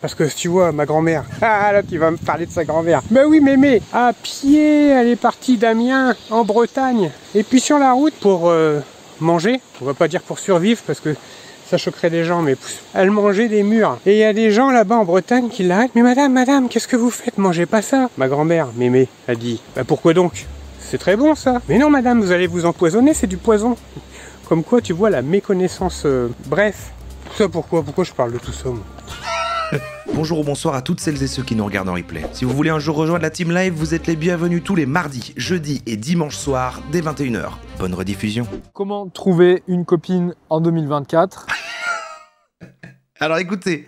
Parce que tu vois, ma grand-mère, ah là tu vas me parler de sa grand-mère. Bah oui mémé, à pied, elle est partie d'Amiens en Bretagne. Et puis sur la route pour manger, on va pas dire pour survivre parce que ça choquerait des gens, mais elle mangeait des murs. Et il y a des gens là-bas en Bretagne qui l'arrêtent. Mais madame, qu'est-ce que vous faites? Mangez pas ça. Ma grand-mère, mémé, a dit, bah pourquoi donc? C'est très bon ça. Mais non madame, vous allez vous empoisonner, c'est du poison. Comme quoi tu vois la méconnaissance, bref. Tout ça pourquoi je parle de tout ça moi? Bonjour ou bonsoir à toutes celles et ceux qui nous regardent en replay. Si vous voulez un jour rejoindre la team live, vous êtes les bienvenus tous les mardis, jeudis et dimanches soirs dès 21 h. Bonne rediffusion. Comment trouver une copine en 2024? Alors écoutez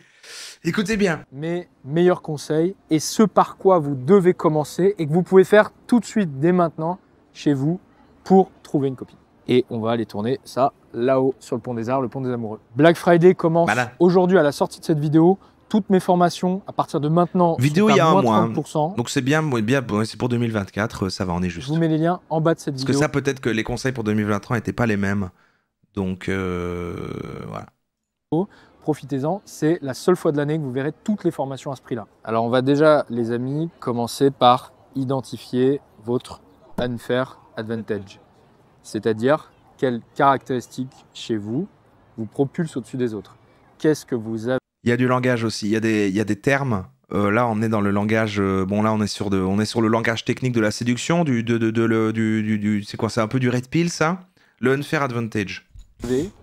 bien. Mes meilleurs conseils et ce par quoi vous devez commencer et que vous pouvez faire tout de suite dès maintenant chez vous pour trouver une copine. Et on va aller tourner ça là-haut sur le pont des Arts, le pont des Amoureux. Black Friday commence aujourd'hui à la sortie de cette vidéo. Toutes mes formations, à partir de maintenant, vidéo sont il y a à un moins mois. 30%. Donc c'est bien, c'est pour 2024, ça va, on est juste. Je vous mets les liens en bas de cette vidéo. Parce que ça, peut-être que les conseils pour 2023 n'étaient pas les mêmes. Donc voilà. Profitez-en, c'est la seule fois de l'année que vous verrez toutes les formations à ce prix-là. Alors on va déjà, les amis, commencer par identifier votre unfair advantage. C'est-à-dire quelles caractéristiques chez vous vous propulsent au-dessus des autres. Qu'est-ce que vous avez? Il y a du langage aussi, il y a des termes. Là, on est dans le langage. Bon, là, on est sur le langage technique de la séduction, c'est quoi? C'est un peu du red pill, ça. Le unfair advantage.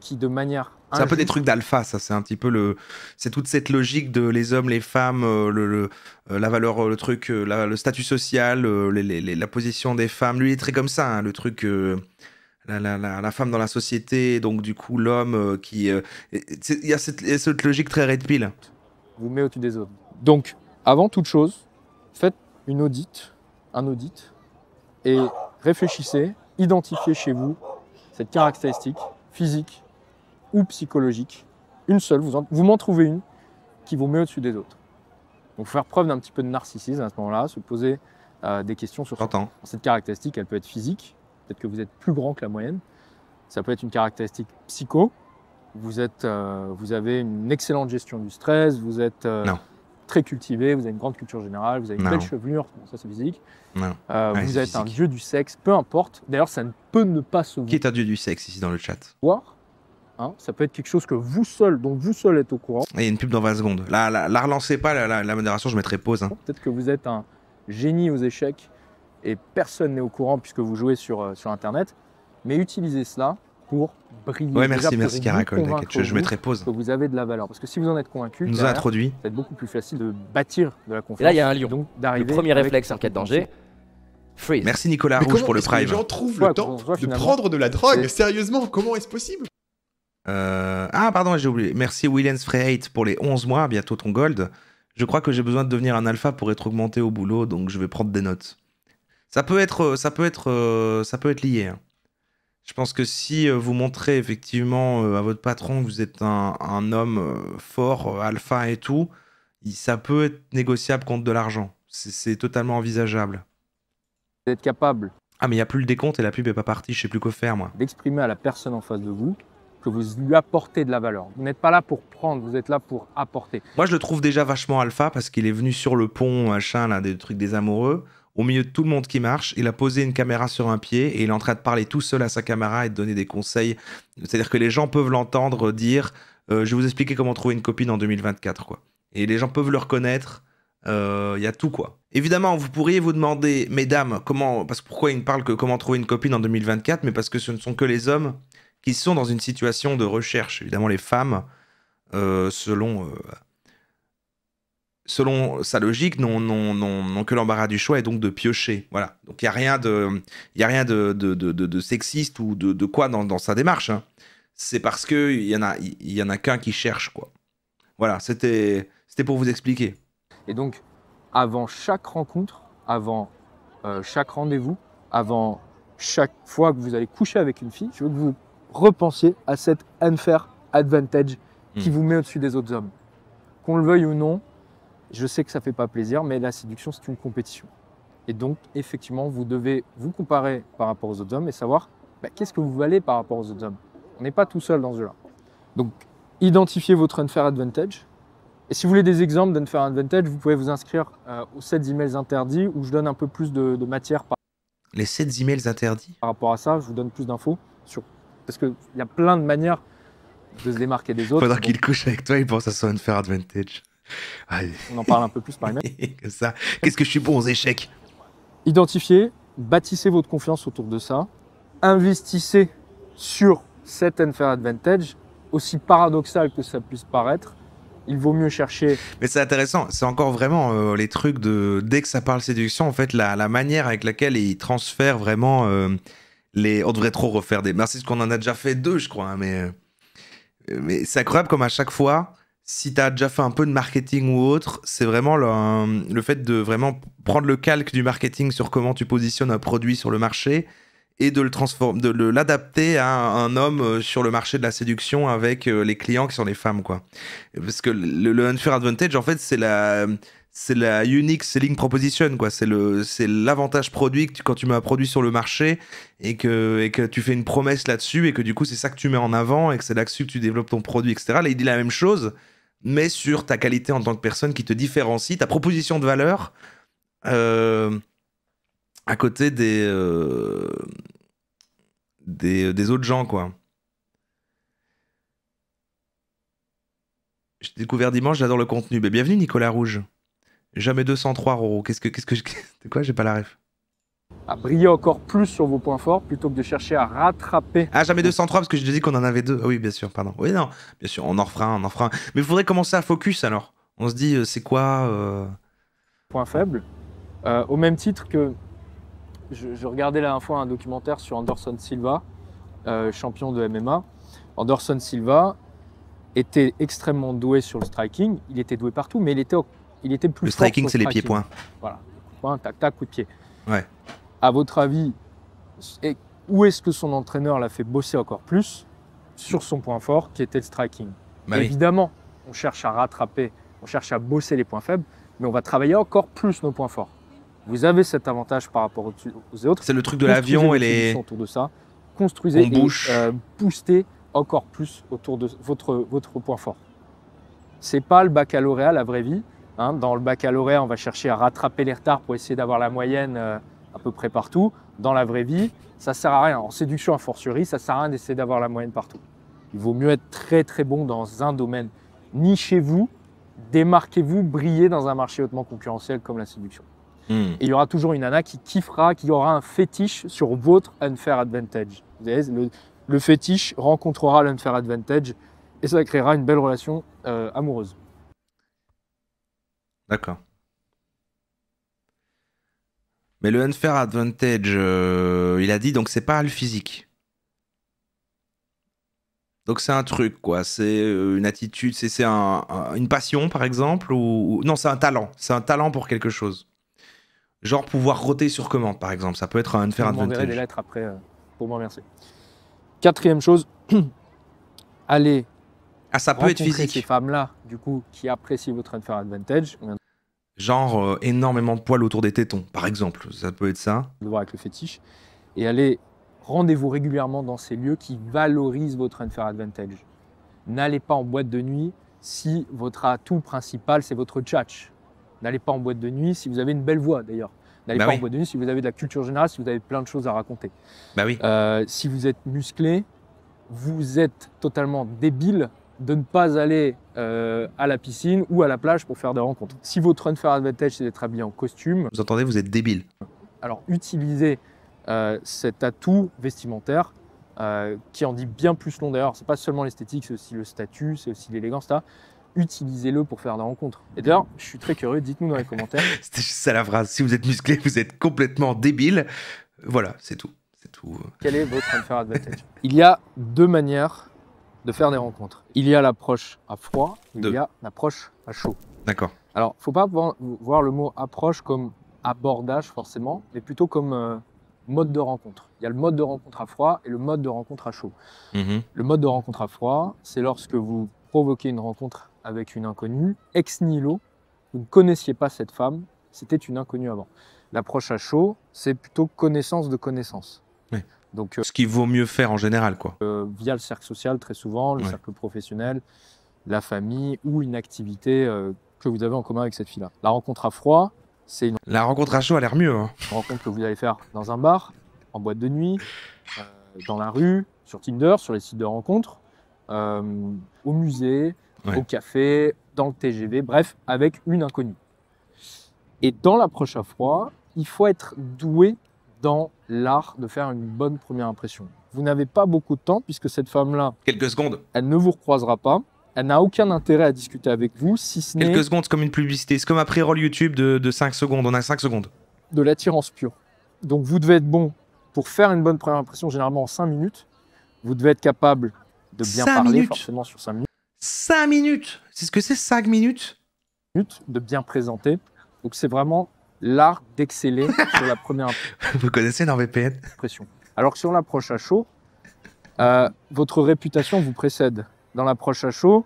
Qui, de manière c'est un peu des trucs d'alpha, ça. C'est un petit peu c'est toute cette logique de les hommes, les femmes, la valeur, le truc, le statut social, la position des femmes. Lui, il est très comme ça, hein, le truc. La femme dans la société, donc du coup l'homme qui... Il y a cette logique très red pill. Vous met au-dessus des autres. Donc, avant toute chose, faites un audit, et réfléchissez, identifiez chez vous cette caractéristique physique ou psychologique, une seule, vous m'en trouvez une, qui vous met au-dessus des autres. Donc, faire preuve d'un petit peu de narcissisme à ce moment-là, se poser des questions sur cette caractéristique. Elle peut être physique. Peut-être que vous êtes plus grand que la moyenne. Ça peut être une caractéristique psycho. Vous avez une excellente gestion du stress, vous êtes très cultivé, vous avez une grande culture générale, vous avez une belle chevelure, bon, ça c'est physique. Vous êtes un dieu du sexe, peu importe. D'ailleurs, ça ne peut ne pas se voir. Qui est un dieu du sexe ici dans le chat? Ça peut être quelque chose que vous seul, dont vous seul êtes au courant. Il y a une pub dans 20 secondes. La relancez pas, la modération, je mettrai pause. Hein. Peut-être que vous êtes un génie aux échecs et personne n'est au courant puisque vous jouez sur Internet, mais utilisez cela pour briller. Ouais, merci Caracol, je mettrai pause. Que vous avez de la valeur, parce que si vous en êtes convaincu, nous a introduit. Ça va être beaucoup plus facile de bâtir de la confiance. Et là, il y a un lion. Donc, le premier réflexe en cas de danger. Freeze. Merci Nicolas Rouge pour le prime. Les gens trouvent le temps de prendre de la drogue. Sérieusement, comment est-ce possible? Ah pardon, j'ai oublié. Merci Williams Freyheit pour les 11 mois, bientôt ton gold. Je crois que j'ai besoin de devenir un alpha pour être augmenté au boulot, donc je vais prendre des notes. Ça peut être lié. Hein. Je pense que si vous montrez effectivement à votre patron que vous êtes un homme fort, alpha et tout, ça peut être négociable contre de l'argent. C'est totalement envisageable. Vous êtes capable. Ah mais il n'y a plus le décompte et la pub est pas partie, je sais plus quoi faire moi. D'exprimer à la personne en face de vous que vous lui apportez de la valeur. Vous n'êtes pas là pour prendre, vous êtes là pour apporter. Moi je le trouve déjà vachement alpha parce qu'il est venu sur le pont, machin, là, des trucs des amoureux. Au milieu de tout le monde qui marche, il a posé une caméra sur un pied et il est en train de parler tout seul à sa caméra et de donner des conseils. C'est-à-dire que les gens peuvent l'entendre dire je vais vous expliquer comment trouver une copine en 2024 quoi. Et les gens peuvent le reconnaître, y a tout quoi. Évidemment, vous pourriez vous demander, mesdames, pourquoi il ne parle que comment trouver une copine en 2024, mais parce que ce ne sont que les hommes qui sont dans une situation de recherche. Évidemment, les femmes, selon sa logique, n'ont que l'embarras du choix et donc de piocher. Voilà. Donc il n'y a rien de sexiste ou de quoi dans sa démarche. Hein. C'est parce qu'il y en a qu'un qui cherche, quoi. Voilà, c'était pour vous expliquer. Et donc, avant chaque rencontre, avant chaque rendez-vous, avant chaque fois que vous allez coucher avec une fille, je veux que vous repensiez à cette unfair advantage qui vous met au-dessus des autres hommes. Qu'on le veuille ou non, je sais que ça ne fait pas plaisir, mais la séduction, c'est une compétition. Et donc, effectivement, vous devez vous comparer par rapport aux autres hommes et savoir qu'est-ce que vous valez par rapport aux autres hommes. On n'est pas tout seul dans ce jeu-là. Donc, identifiez votre unfair advantage Et si vous voulez des exemples d'Unfair Advantage, vous pouvez vous inscrire aux 7 emails interdits où je donne un peu plus de matière Les 7 emails interdits? par rapport à ça. Je vous donne plus d'infos parce qu'il y a plein de manières de se démarquer des autres. Faudra qu'il couche avec toi, il pense à son Unfair Advantage. Allez. On en parle un peu plus par email. Comme ça. Qu'est-ce que je suis bon aux échecs? Identifiez, bâtissez votre confiance autour de ça. Investissez sur cet Unfair Advantage, aussi paradoxal que ça puisse paraître. Il vaut mieux chercher. Mais c'est intéressant, c'est encore vraiment les trucs de... Dès que ça parle séduction, en fait, la manière avec laquelle ils transfèrent vraiment les... On devrait trop refaire des... Merci, parce qu'on en a déjà fait 2, je crois, hein, mais c'est incroyable comme à chaque fois, si tu as déjà fait un peu de marketing ou autre, c'est vraiment le fait de vraiment prendre le calque du marketing sur comment tu positionnes un produit sur le marché et de le transformer, de l'adapter à un homme sur le marché de la séduction avec les clients qui sont les femmes, quoi. Parce que le Unfair Advantage, en fait, c'est la unique selling proposition, quoi. C'est l'avantage produit que quand tu mets un produit sur le marché et que tu fais une promesse là-dessus et que du coup, c'est ça que tu mets en avant et que c'est là-dessus que tu développes ton produit, etc. Là, il dit la même chose, mais sur ta qualité en tant que personne qui te différencie, ta proposition de valeur à côté des autres gens, quoi. J'ai découvert dimanche, j'adore le contenu. Mais bienvenue Nicolas Rouge. Jamais 203 €. Qu'est-ce que de quoi? J'ai pas la ref. À briller encore plus sur vos points forts plutôt que de chercher à rattraper. Ah, jamais 203 parce que j'ai dit qu'on en avait 2. Ah oui, bien sûr, pardon. Oui, non, bien sûr, on en refera un. Mais il faudrait commencer à focus alors. On se dit, c'est quoi Point faible. Au même titre que je regardais la dernière fois un documentaire sur Anderson Silva, champion de MMA. Anderson Silva était extrêmement doué sur le striking. Il était doué partout, mais il était plus Le fort striking, sur c'est les pieds-points. Voilà, point, tac, tac, coup de pied. Ouais. À votre avis, où est-ce que son entraîneur l'a fait bosser encore plus sur son point fort, qui était le striking? Bah oui. Évidemment, on cherche à rattraper, on cherche à bosser les points faibles, mais on va travailler encore plus nos points forts. Vous avez cet avantage par rapport aux autres. C'est le truc de l'avion et les... autour de ça. Construisez et boostez encore plus autour de votre point fort. C'est pas le baccalauréat, la vraie vie. Hein. Dans le baccalauréat, on va chercher à rattraper les retards pour essayer d'avoir la moyenne à peu près partout. Dans la vraie vie, ça sert à rien. En séduction, a fortiori, ça sert à rien d'essayer d'avoir la moyenne partout. Il vaut mieux être très très bon dans un domaine. Nichez-vous, démarquez-vous, brillez dans un marché hautement concurrentiel comme la séduction. Et il y aura toujours une nana qui kiffera, qui aura un fétiche sur votre Unfair Advantage. Vous savez, le fétiche rencontrera l'Unfair Advantage et ça créera une belle relation amoureuse. D'accord. Mais le Unfair Advantage, il a dit, donc c'est pas le physique. Donc c'est un truc, quoi. C'est une attitude, c'est une passion, par exemple, ou... Non, c'est un talent. C'est un talent pour quelque chose. Genre pouvoir roter sur commande, par exemple. Ça peut être un Unfair Advantage. Je m'enverrai des lettres après pour me remercier. Quatrième chose, allez ça peut être physique. Ces femmes-là, du coup, qui apprécient votre Unfair Advantage. Genre énormément de poils autour des tétons, par exemple. Ça peut être ça. De voir avec le fétiche. Et allez, rendez-vous régulièrement dans ces lieux qui valorisent votre Unfair Advantage. N'allez pas en boîte de nuit si votre atout principal, c'est votre tchatch. N'allez pas en boîte de nuit si vous avez une belle voix, d'ailleurs. N'allez pas en boîte de nuit si vous avez de la culture générale, si vous avez plein de choses à raconter. Bah oui. Si vous êtes musclé, vous êtes totalement débile de ne pas aller à la piscine ou à la plage pour faire des rencontres. Si votre Unfair Advantage, c'est d'être habillé en costume... Vous entendez, vous êtes débile. Alors, utilisez cet atout vestimentaire qui en dit bien plus long d'ailleurs. C'est pas seulement l'esthétique, c'est aussi le statut, c'est aussi l'élégance. Utilisez-le pour faire des rencontres. Et d'ailleurs, je suis très curieux, dites-nous dans les commentaires. C'était juste ça la phrase. Si vous êtes musclé, vous êtes complètement débile. Voilà, c'est tout. C'est tout. Quel est votre Unfair Advantage? Il y a 2 manières de faire des rencontres. Il y a l'approche à froid, il y a l'approche à chaud. D'accord. Alors, il ne faut pas voir le mot approche comme abordage forcément, mais plutôt comme mode de rencontre. Il y a le mode de rencontre à froid et le mode de rencontre à chaud. Le mode de rencontre à froid, c'est lorsque vous provoquez une rencontre avec une inconnue, ex nihilo, vous ne connaissiez pas cette femme, c'était une inconnue avant. L'approche à chaud, c'est plutôt connaissance de connaissance. Oui. Donc, ce qu'il vaut mieux faire en général, quoi. Via le cercle social, très souvent, le cercle professionnel, la famille ou une activité que vous avez en commun avec cette fille-là. La rencontre à froid, c'est une La rencontre à chaud a l'air mieux. Hein. rencontre que vous allez faire dans un bar, en boîte de nuit, dans la rue, sur Tinder, sur les sites de rencontres, au musée, Ouais. au café, dans le TGV, bref, avec une inconnue. Et dans l'approche à froid, il faut être doué dans l'art de faire une bonne première impression. Vous n'avez pas beaucoup de temps puisque cette femme-là, Quelques secondes. elle ne vous recroisera pas. Elle n'a aucun intérêt à discuter avec vous, si ce n'est Quelques secondes, c'est comme une publicité. C'est comme un pré-roll YouTube de 5 secondes. On a 5 secondes. de l'attirance pure. Donc vous devez être bon pour faire une bonne première impression, généralement en 5 minutes. Vous devez être capable de bien 5 parler, minutes. forcément sur 5 5 minutes. C'est ce que c'est, 5 minutes? minutes, de bien présenter. Donc c'est vraiment l'art d'exceller sur la première Vous connaissez NordVPN? impression. Alors que sur l'approche à chaud, votre réputation vous précède. Dans l'approche à chaud,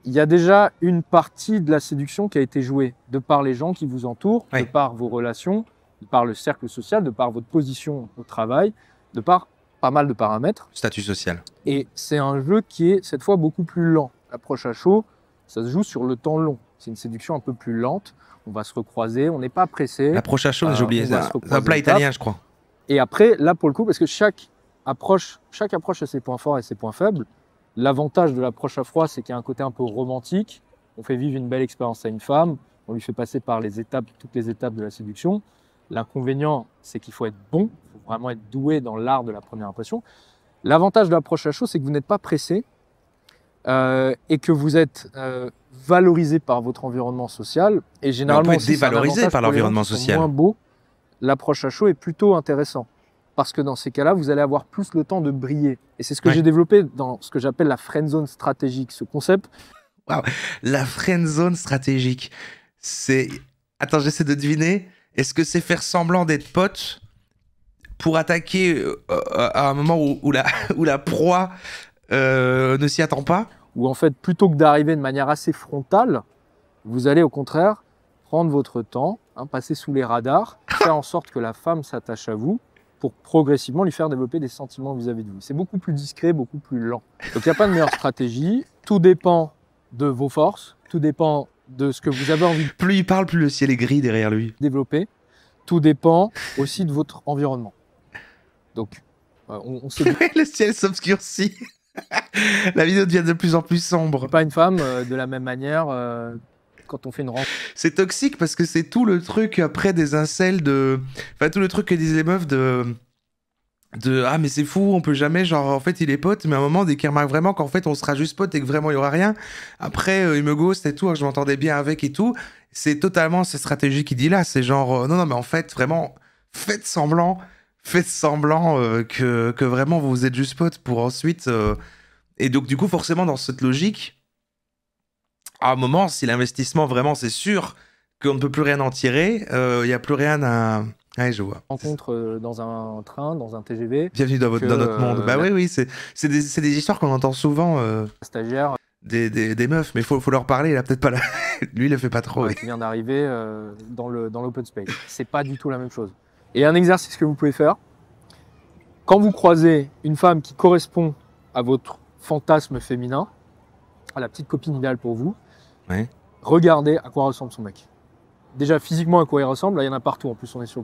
il y a déjà une partie de la séduction qui a été jouée, de par les gens qui vous entourent, Oui. de par vos relations, de par le cercle social, de par votre position au travail, de par pas mal de paramètres. Statut social. Et c'est un jeu qui est cette fois beaucoup plus lent. L'approche à chaud, ça se joue sur le temps long. C'est une séduction un peu plus lente. On va se recroiser, on n'est pas pressé. L'approche à chaud, j'ai oublié. on va C'est se un recroiser plat étape. italien, je crois. Et après, là pour le coup, parce que chaque approche a ses points forts et ses points faibles. L'avantage de l'approche à froid, c'est qu'il y a un côté un peu romantique. On fait vivre une belle expérience à une femme. On lui fait passer par toutes les étapes de la séduction. L'inconvénient, c'est qu'il faut être bon. Il faut vraiment être doué dans l'art de la première impression. L'avantage de l'approche à chaud, c'est que vous n'êtes pas pressé et que vous êtes valorisé par votre environnement social. Et généralement, être aussi, c'est un dévalorisé avantage par pour les gens l'environnement qui sont social. moins beaux. L'approche à chaud est plutôt intéressant. Parce que dans ces cas-là, vous allez avoir plus le temps de briller. Et c'est ce que Ouais. j'ai développé dans ce que j'appelle la friend zone stratégique. Ce concept, La friend zone stratégique. C'est. Attends, j'essaie de deviner. Est-ce que c'est faire semblant d'être pote pour attaquer à un moment où la proie ne s'y attend pas? où en fait, plutôt que d'arriver de manière assez frontale, vous allez au contraire prendre votre temps, passer sous les radars, faire en sorte que la femme s'attache à vous pour progressivement lui faire développer des sentiments vis-à-vis de vous. C'est beaucoup plus discret, beaucoup plus lent. Donc il n'y a pas de meilleure stratégie. Tout dépend de vos forces, tout dépend de ce que vous avez envie de Plus il parle, plus le ciel est gris derrière lui. développer. Tout dépend aussi de votre environnement. Donc, on sait Le ciel s'obscurcit. La vidéo devient de plus en plus sombre. pas une femme de la même manière quand on fait une rencontre. C'est toxique parce que c'est tout le truc après des incels de. Enfin, tout le truc que disent les meufs de. Ah, mais c'est fou, on peut jamais. Genre, en fait, il est pote, mais à un moment, dès qu'il remarque vraiment qu'en fait, on sera juste pote et que vraiment, il y aura rien. Après, il me ghost et tout, que je m'entendais bien avec et tout. C'est totalement cette stratégie qu'il dit là. C'est genre, non, mais en fait, vraiment, faites semblant que vraiment, vous êtes juste pote pour ensuite. Et donc, du coup, forcément, dans cette logique, à un moment, si l'investissement, vraiment, c'est sûr qu'on ne peut plus rien en tirer, il n'y a plus rien à. Ouais, je vois. Dans un train, dans un TGV, Bienvenue dans notre monde. Bah la- oui, c'est des histoires qu'on entend souvent stagiaire des meufs, mais faut leur parler, il a peut-être pas la... Lui, il le fait pas trop. qui vient d'arriver dans l'open space. C'est pas du tout la même chose. Et un exercice que vous pouvez faire, quand vous croisez une femme qui correspond à votre fantasme féminin, à la petite copine idéale pour vous, Ouais. regardez à quoi ressemble son mec. Déjà physiquement à quoi il ressemble, là il y en a partout, en plus on est sur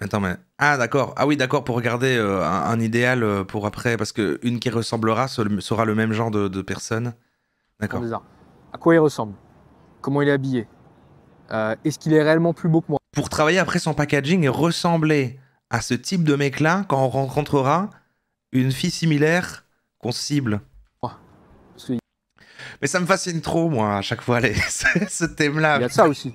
Attends, mais... Ah, d'accord. Ah oui, d'accord, pour regarder un idéal pour après, parce qu'une qui ressemblera sera le même genre de personne. D'accord. des arts. À quoi il ressemble, comment il est habillé, est-ce qu'il est réellement plus beau que moi? Pour travailler après son packaging et ressembler à ce type de mec-là quand on rencontrera une fille similaire qu'on cible. Parce qu'il Mais ça me fascine trop, moi, à chaque fois, ce thème-là. y a de ça aussi.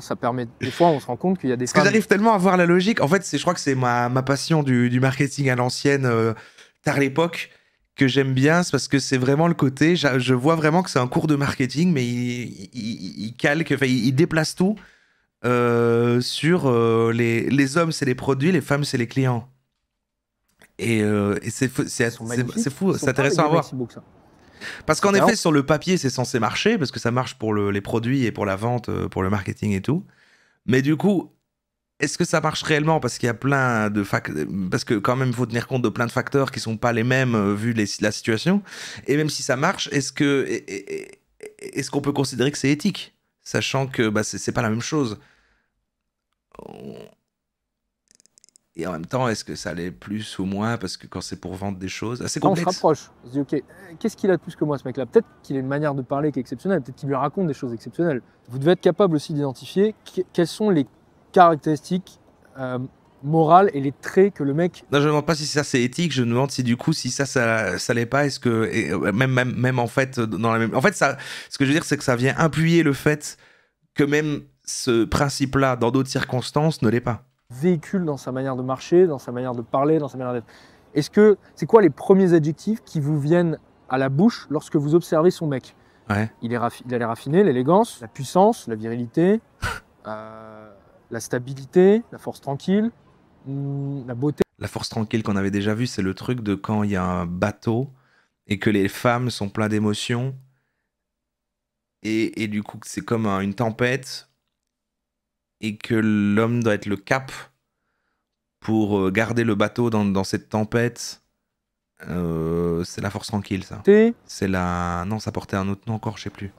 Ça permet, des fois on se rend compte qu'il y a des Parce que femmes... j'arrive tellement à voir la logique. En fait, je crois que c'est ma passion du marketing à l'ancienne, tard l'époque, que j'aime bien. C'est parce que c'est vraiment le côté. Je vois vraiment que c'est un cours de marketing, mais il calque, enfin, il déplace tout sur les hommes, c'est les produits, les femmes, c'est les clients. Et c'est fou, c'est intéressant à voir. Parce qu'en effet, sur le papier, c'est censé marcher, parce que ça marche pour les produits et pour la vente, pour le marketing et tout. Mais du coup, est-ce que ça marche réellement? Parce qu'il y a plein de parce que quand même, il faut tenir compte de plein de facteurs qui sont pas les mêmes vu la situation. Et même si ça marche, est-ce qu'on peut considérer que c'est éthique? Sachant que bah, c'est pas la même chose. Et en même temps, est-ce que ça l'est plus ou moins? Parce que quand c'est pour vendre des choses, assez Quand on complexe. se rapproche, on se dit, ok, qu'est-ce qu'il a de plus que moi, ce mec-là? Peut-être qu'il a une manière de parler qui est exceptionnelle, peut-être qu'il lui raconte des choses exceptionnelles. Vous devez être capable aussi d'identifier quelles sont les caractéristiques morales et les traits que le mec... Non, je ne demande pas si ça c'est éthique, je me demande si du coup, si ça l'est pas, est-ce que... même en fait, dans la même... En fait, ça, ce que je veux dire, c'est que ça vient appuyer le fait que même ce principe-là, dans d'autres circonstances, ne l'est pas. Véhicule dans sa manière de marcher, dans sa manière de parler, dans sa manière d'être. Est-ce que c'est quoi les premiers adjectifs qui vous viennent à la bouche lorsque vous observez son mec? Ouais. Il a l'air raffiné, l'élégance, la puissance, la virilité, la stabilité, la force tranquille, la beauté. La force tranquille qu'on avait déjà vu, c'est le truc de quand il y a un bateau et que les femmes sont pleines d'émotions et du coup c'est comme une tempête et que l'homme doit être le cap pour garder le bateau dans cette tempête. C'est la force tranquille, ça. C'est la... Non, ça portait un autre nom encore, je sais plus.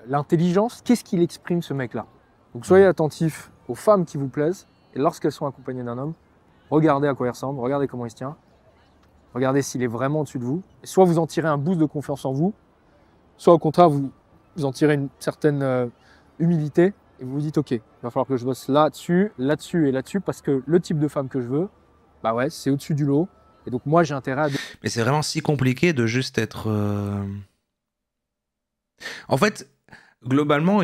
L'intelligence, qu'est-ce qu'il exprime, ce mec-là? Donc soyez attentifs aux femmes qui vous plaisent, et lorsqu'elles sont accompagnées d'un homme, regardez à quoi il ressemble, regardez comment il se tient, regardez s'il est vraiment au-dessus de vous. Et soit vous en tirez un boost de confiance en vous, soit au contraire, vous en tirez une certaine humilité, et vous vous dites, ok, il va falloir que je bosse là-dessus, là-dessus et là-dessus, parce que le type de femme que je veux, bah ouais, c'est au-dessus du lot. Et donc moi, j'ai intérêt à... Mais c'est vraiment si compliqué de juste être... En fait, globalement,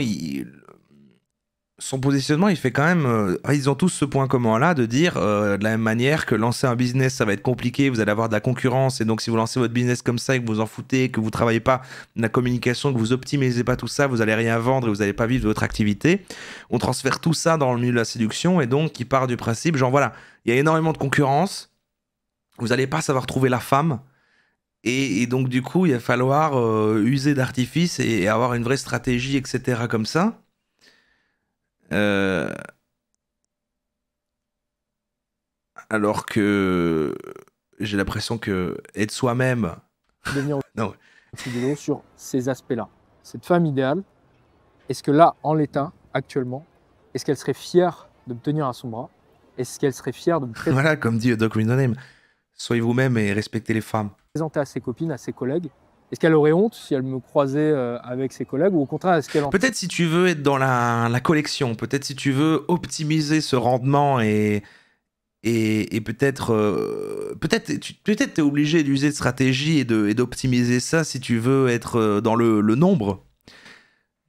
son positionnement, il fait quand même... Ils ont tous ce point commun-là de dire, de la même manière, que lancer un business, ça va être compliqué, vous allez avoir de la concurrence, et donc si vous lancez votre business comme ça et que vous en foutez, que vous travaillez pas de la communication, que vous optimisez pas tout ça, vous allez rien vendre et vous n'allez pas vivre de votre activité. On transfère tout ça dans le milieu de la séduction, et donc il part du principe, genre voilà, il y a énormément de concurrence, vous n'allez pas savoir trouver la femme, et donc du coup, il va falloir user d'artifice et avoir une vraie stratégie, etc. comme ça. Alors que j'ai l'impression que être soi-même... Devenir non. Sur ces aspects-là. Cette femme idéale, est-ce que là, en l'état, actuellement, est-ce qu'elle serait fière de me tenir à son bras? Est-ce qu'elle serait fière de me présenter... Voilà, comme dit Doc Winoname, soyez vous-même et respectez les femmes. Présenter à ses copines, à ses collègues. Est-ce qu'elle aurait honte si elle me croisait avec ses collègues, ou au contraire, est-ce qu'elle... Peut-être si tu veux être dans la collection, peut-être si tu veux optimiser ce rendement et peut-être t'es obligé d'user de stratégie et d'optimiser ça si tu veux être dans le nombre.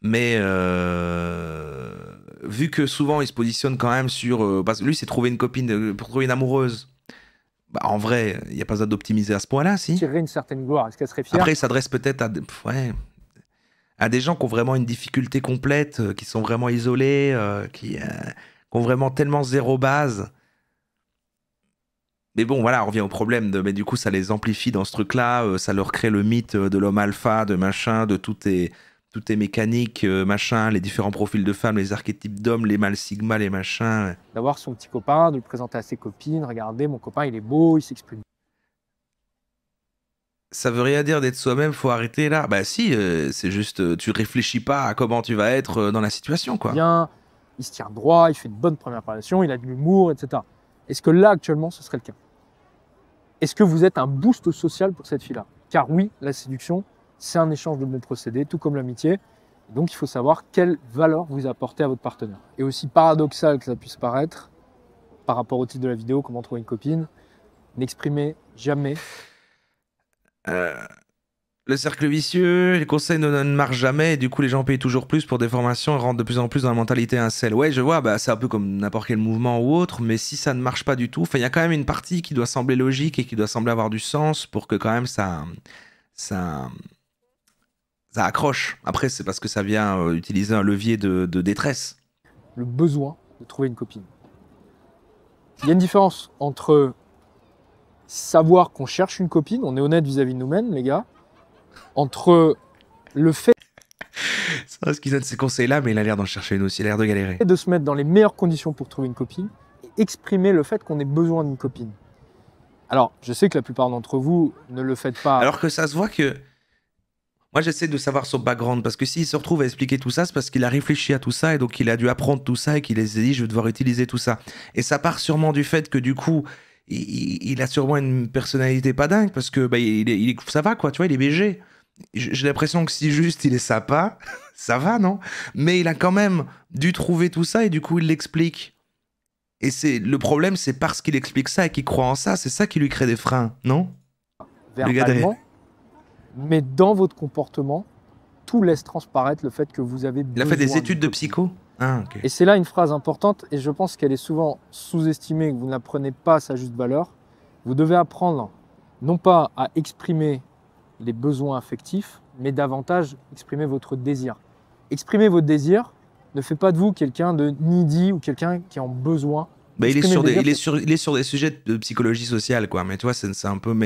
Mais vu que souvent il se positionne quand même sur... parce que lui, c'est trouver une copine, pour trouver une amoureuse. Bah, en vrai, il n'y a pas besoin d'optimiser à ce point-là, si. Tirerait une certaine gloire. Est-ce qu'elle serait fière? Après, il s'adresse peut-être à des gens qui ont vraiment une difficulté complète, qui sont vraiment isolés, qui ont vraiment tellement zéro base. Mais bon, voilà, on revient au problème mais du coup, ça les amplifie dans ce truc-là, ça leur crée le mythe de l'homme alpha, de machin, de toutes tes mécaniques, machin, les différents profils de femmes, les archétypes d'hommes, les mâles sigma, les machins. D'avoir son petit copain, de le présenter à ses copines. Regardez, mon copain, il est beau, il s'exprime. Ça veut rien dire d'être soi-même, faut arrêter là. Bah si, c'est juste, tu réfléchis pas à comment tu vas être dans la situation, quoi. Bien, il se tient droit, il fait de bonnes premières relations, il a de l'humour, etc. Est-ce que là, actuellement, ce serait le cas? Est-ce que vous êtes un boost social pour cette fille-là? Car oui, la séduction, c'est un échange de bons procédés, tout comme l'amitié. Donc il faut savoir quelle valeur vous apportez à votre partenaire. Et aussi paradoxal que ça puisse paraître, par rapport au titre de la vidéo, comment trouver une copine, n'exprimez jamais... Le cercle vicieux, les conseils ne marchent jamais, et du coup les gens payent toujours plus pour des formations et rentrent de plus en plus dans la mentalité incel. Ouais, je vois, bah, c'est un peu comme n'importe quel mouvement ou autre, mais si ça ne marche pas du tout, il y a quand même une partie qui doit sembler logique et qui doit sembler avoir du sens pour que quand même ça accroche. Après, c'est parce que ça vient utiliser un levier de détresse. Le besoin de trouver une copine. Il y a une différence entre savoir qu'on cherche une copine, on est honnête vis-à-vis de nous-mêmes, les gars, entre le fait... C'est vrai ce qu'il donne ces conseils-là, mais il a l'air d'en chercher une aussi, il a l'air de galérer. De se mettre dans les meilleures conditions pour trouver une copine, exprimer le fait qu'on ait besoin d'une copine. Alors, je sais que la plupart d'entre vous ne le faites pas. Alors que ça se voit que... Moi, j'essaie de savoir son background, parce que s'il se retrouve à expliquer tout ça, c'est parce qu'il a réfléchi à tout ça, et donc il a dû apprendre tout ça, et qu'il s'est dit, je vais devoir utiliser tout ça. Et ça part sûrement du fait que, du coup, il a sûrement une personnalité pas dingue, parce que bah, ça va, quoi, tu vois, il est BG. J'ai l'impression que si juste il est sympa, ça va, non? Mais il a quand même dû trouver tout ça, et du coup, il l'explique. Et le problème, c'est parce qu'il explique ça et qu'il croit en ça, c'est ça qui lui crée des freins, non? Verbalement, mais dans votre comportement, tout laisse transparaître le fait que vous avez besoin. Il a fait des études de psycho? Ah, ok. Et c'est là une phrase importante, et je pense qu'elle est souvent sous-estimée, que vous n'apprenez pas à sa juste valeur. Vous devez apprendre, non pas à exprimer les besoins affectifs, mais davantage exprimer votre désir. Exprimer votre désir ne fait pas de vous quelqu'un de needy ou quelqu'un qui en besoin. Bah, il est sur des sujets de psychologie sociale, quoi. Mais tu vois, c'est un peu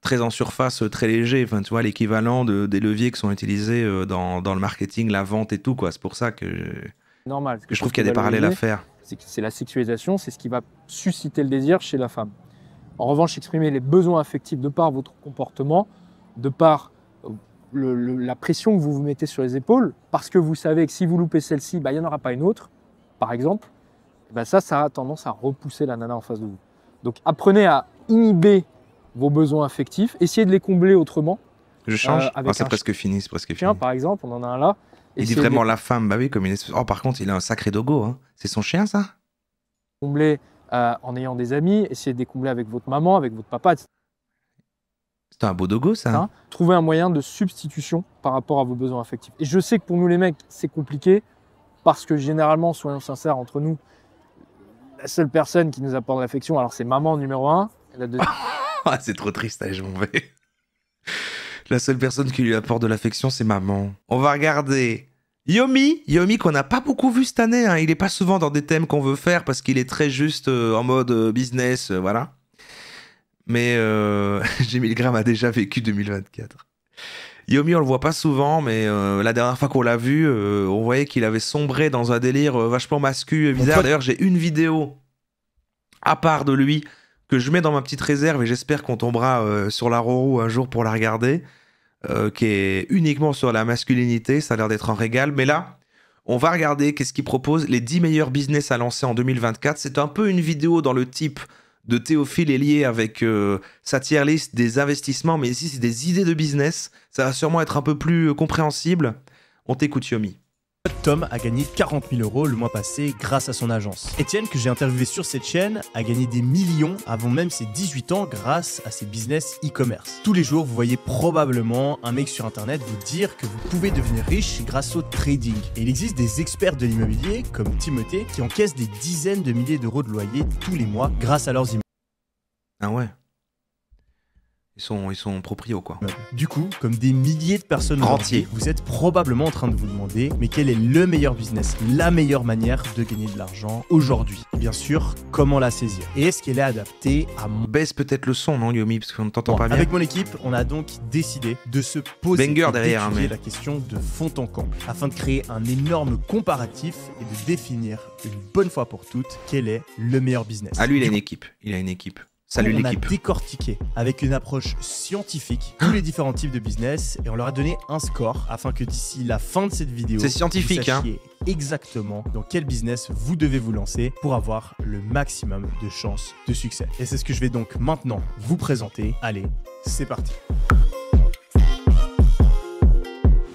très en surface, très léger. Enfin, tu vois, l'équivalent des leviers qui sont utilisés dans le marketing, la vente et tout, quoi. C'est pour ça que je trouve qu'il y a des parallèles à faire. C'est la sexualisation, c'est ce qui va susciter le désir chez la femme. En revanche, exprimer les besoins affectifs de par votre comportement, de par la pression que vous vous mettez sur les épaules, parce que vous savez que si vous loupez celle-ci, bah, il n'y en aura pas une autre, par exemple, bah, ça a tendance à repousser la nana en face de vous. Donc apprenez à inhiber vos besoins affectifs, essayez de les combler autrement. Je change. C'est presque fini, c'est presque chien, fini. par exemple, on en a un là. Il dit vraiment la femme, bah oui, comme une espèce... Oh, par contre, il a un sacré dogo, hein. C'est son chien, ça? Combler en ayant des amis, essayez de les combler avec votre maman, avec votre papa, etc. C'est un beau dogo, ça. Trouver un moyen de substitution par rapport à vos besoins affectifs. Et je sais que pour nous les mecs, c'est compliqué, parce que généralement, soyons sincères entre nous, la seule personne qui nous apporte l'affection, alors c'est maman numéro 1, et la deuxième... C'est trop triste, allez, je m'en vais. La seule personne qui lui apporte de l'affection, c'est maman. On va regarder Yomi qu'on n'a pas beaucoup vu cette année, hein. Il est pas souvent dans des thèmes qu'on veut faire, parce qu'il est très juste en mode business, voilà. Mais G-Milgram a déjà vécu 2024. Yomi, on le voit pas souvent, mais la dernière fois qu'on l'a vu, on voyait qu'il avait sombré dans un délire vachement mascu, bizarre. D'ailleurs, j'ai une vidéo à part de lui que je mets dans ma petite réserve et j'espère qu'on tombera sur la Roro un jour pour la regarder, qui est uniquement sur la masculinité. Ça a l'air d'être un régal. Mais là, on va regarder qu'est-ce qu'il propose, les 10 meilleurs business à lancer en 2024. C'est un peu une vidéo dans le type de Théophile Hélier avec sa tier list des investissements, mais ici c'est des idées de business. Ça va sûrement être un peu plus compréhensible. On t'écoute, Yomi. Tom a gagné 40 000 € le mois passé grâce à son agence. Etienne, que j'ai interviewé sur cette chaîne, a gagné des millions avant même ses 18 ans grâce à ses business e-commerce. Tous les jours, vous voyez probablement un mec sur internet vous dire que vous pouvez devenir riche grâce au trading. Et il existe des experts de l'immobilier, comme Timothée, qui encaissent des dizaines de milliers d'euros de loyer tous les mois grâce à leurs immeubles. Ah ouais. Ils sont proprios, quoi. Du coup, comme des milliers de personnes entières, vous êtes probablement en train de vous demander, mais quel est le meilleur business, la meilleure manière de gagner de l'argent aujourd'hui? Bien sûr, comment la saisir? Et est-ce qu'elle est adaptée à mon... Baisse peut-être le son, non, Yomi, parce qu'on ne t'entend pas bien. Avec mon équipe, on a donc décidé de se poser la question de fond en comble, afin de créer un énorme comparatif et de définir une bonne fois pour toutes quel est le meilleur business. Ah, lui, il a une équipe. Il a une équipe. Salut l'équipe. On a décortiqué avec une approche scientifique tous les différents types de business et on leur a donné un score afin que d'ici la fin de cette vidéo, c'est scientifique, vous sachiez exactement dans quel business vous devez vous lancer pour avoir le maximum de chances de succès. Et c'est ce que je vais donc maintenant vous présenter. Allez, c'est parti.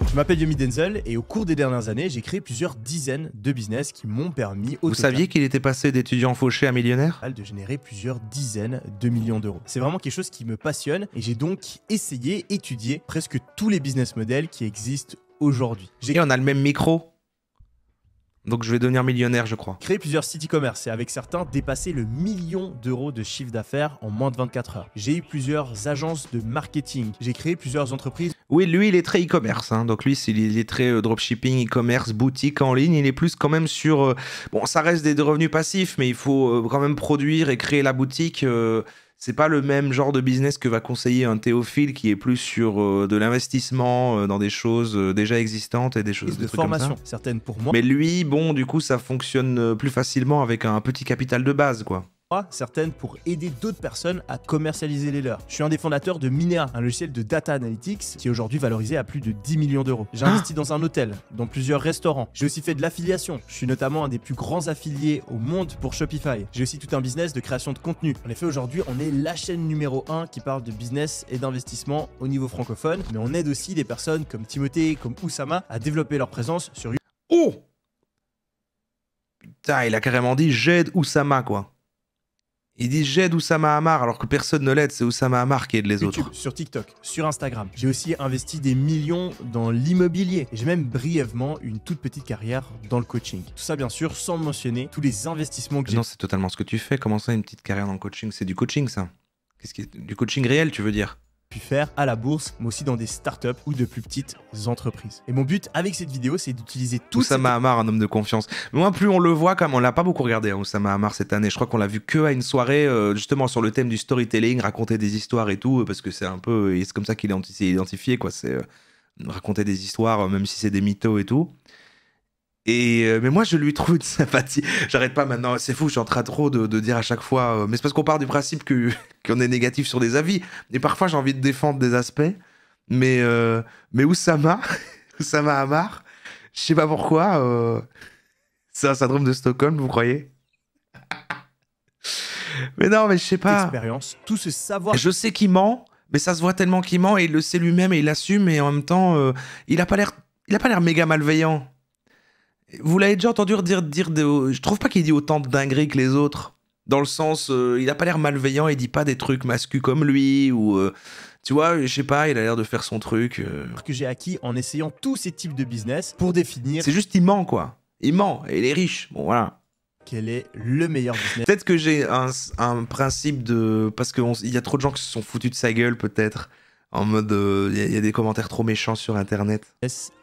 Je m'appelle Yomi Denzel et au cours des dernières années, j'ai créé plusieurs dizaines de business qui m'ont permis Vous saviez qu'il était passé d'étudiant fauché à millionnaire? De générer plusieurs dizaines de millions d'euros. C'est vraiment quelque chose qui me passionne et j'ai donc essayé, étudié presque tous les business models qui existent aujourd'hui. Et on a le même micro. Donc je vais devenir millionnaire, je crois. Créer plusieurs sites e-commerce et avec certains dépasser le million d'euros de chiffre d'affaires en moins de 24 heures. J'ai eu plusieurs agences de marketing. J'ai créé plusieurs entreprises. Oui, lui, il est très e-commerce. Hein. Donc lui, il est très dropshipping, e-commerce, boutique en ligne. Il est plus quand même sur... bon, ça reste des revenus passifs, mais il faut quand même produire et créer la boutique. C'est pas le même genre de business que va conseiller un Théophile qui est plus sur de l'investissement dans des choses déjà existantes et des choses de trucs comme ça. formation, certaines pour moi. Mais lui, bon, du coup, ça fonctionne plus facilement avec un petit capital de base, quoi. Certaines pour aider d'autres personnes à commercialiser les leurs. Je suis un des fondateurs de Minea, un logiciel de data analytics qui est aujourd'hui valorisé à plus de 10 millions d'euros. J'ai investi dans un hôtel, dans plusieurs restaurants. J'ai aussi fait de l'affiliation. Je suis notamment un des plus grands affiliés au monde pour Shopify. J'ai aussi tout un business de création de contenu. En effet, aujourd'hui, on est la chaîne numéro 1 qui parle de business et d'investissement au niveau francophone, mais on aide aussi des personnes comme Timothée, comme Oussama à développer leur présence sur YouTube. Oh! Putain, il a carrément dit j'aide Oussama, quoi. Il dit j'aide Oussama Hamar alors que personne ne l'aide, c'est Oussama Hamar qui aide les autres. Sur TikTok, sur Instagram. J'ai aussi investi des millions dans l'immobilier et j'ai même brièvement une toute petite carrière dans le coaching. Tout ça bien sûr sans mentionner tous les investissements que j'ai. Non, c'est totalement ce que tu fais. Comment ça, une petite carrière dans le coaching? C'est du coaching, ça? Qu'est-ce qui est... Du coaching réel, tu veux dire? Pu faire à la bourse, mais aussi dans des startups ou de plus petites entreprises. Et mon but avec cette vidéo, c'est d'utiliser tout Oussama Hamar, un homme de confiance. Mais moi, plus on le voit, comme on l'a pas beaucoup regardé, hein, Oussama Hamar, cette année. Je crois qu'on l'a vu que à une soirée, justement sur le thème du storytelling, raconter des histoires et tout, parce que c'est un peu, c'est comme ça qu'il est identifié, quoi. C'est raconter des histoires, même si c'est des mythos et tout. Et mais moi je lui trouve une sympathie. J'arrête pas maintenant, c'est fou, je suis en train trop de dire à chaque fois. Mais c'est parce qu'on part du principe qu'on est négatif sur des avis. Et parfois j'ai envie de défendre des aspects. Mais Oussama, Oussama Hamar, je sais pas pourquoi. C'est un syndrome de Stockholm, vous croyez? Mais non, mais je sais pas. Expérience, tout ce savoir. Je sais qu'il ment, mais ça se voit tellement qu'il ment et il le sait lui-même et il l'assume. Et en même temps, il a pas l'air méga malveillant. Vous l'avez déjà entendu dire je trouve pas qu'il dit autant de dingueries que les autres. Dans le sens, il a pas l'air malveillant, il dit pas des trucs masculins comme lui, ou tu vois, je sais pas, il a l'air de faire son truc. Que j'ai acquis en essayant tous ces types de business pour définir. C'est juste, il ment, quoi. Il ment, et il est riche. Bon, voilà. Quel est le meilleur business? Peut-être que j'ai un principe de. Parce qu'il y a trop de gens qui se sont foutus de sa gueule, peut-être. En mode, il y a des commentaires trop méchants sur Internet.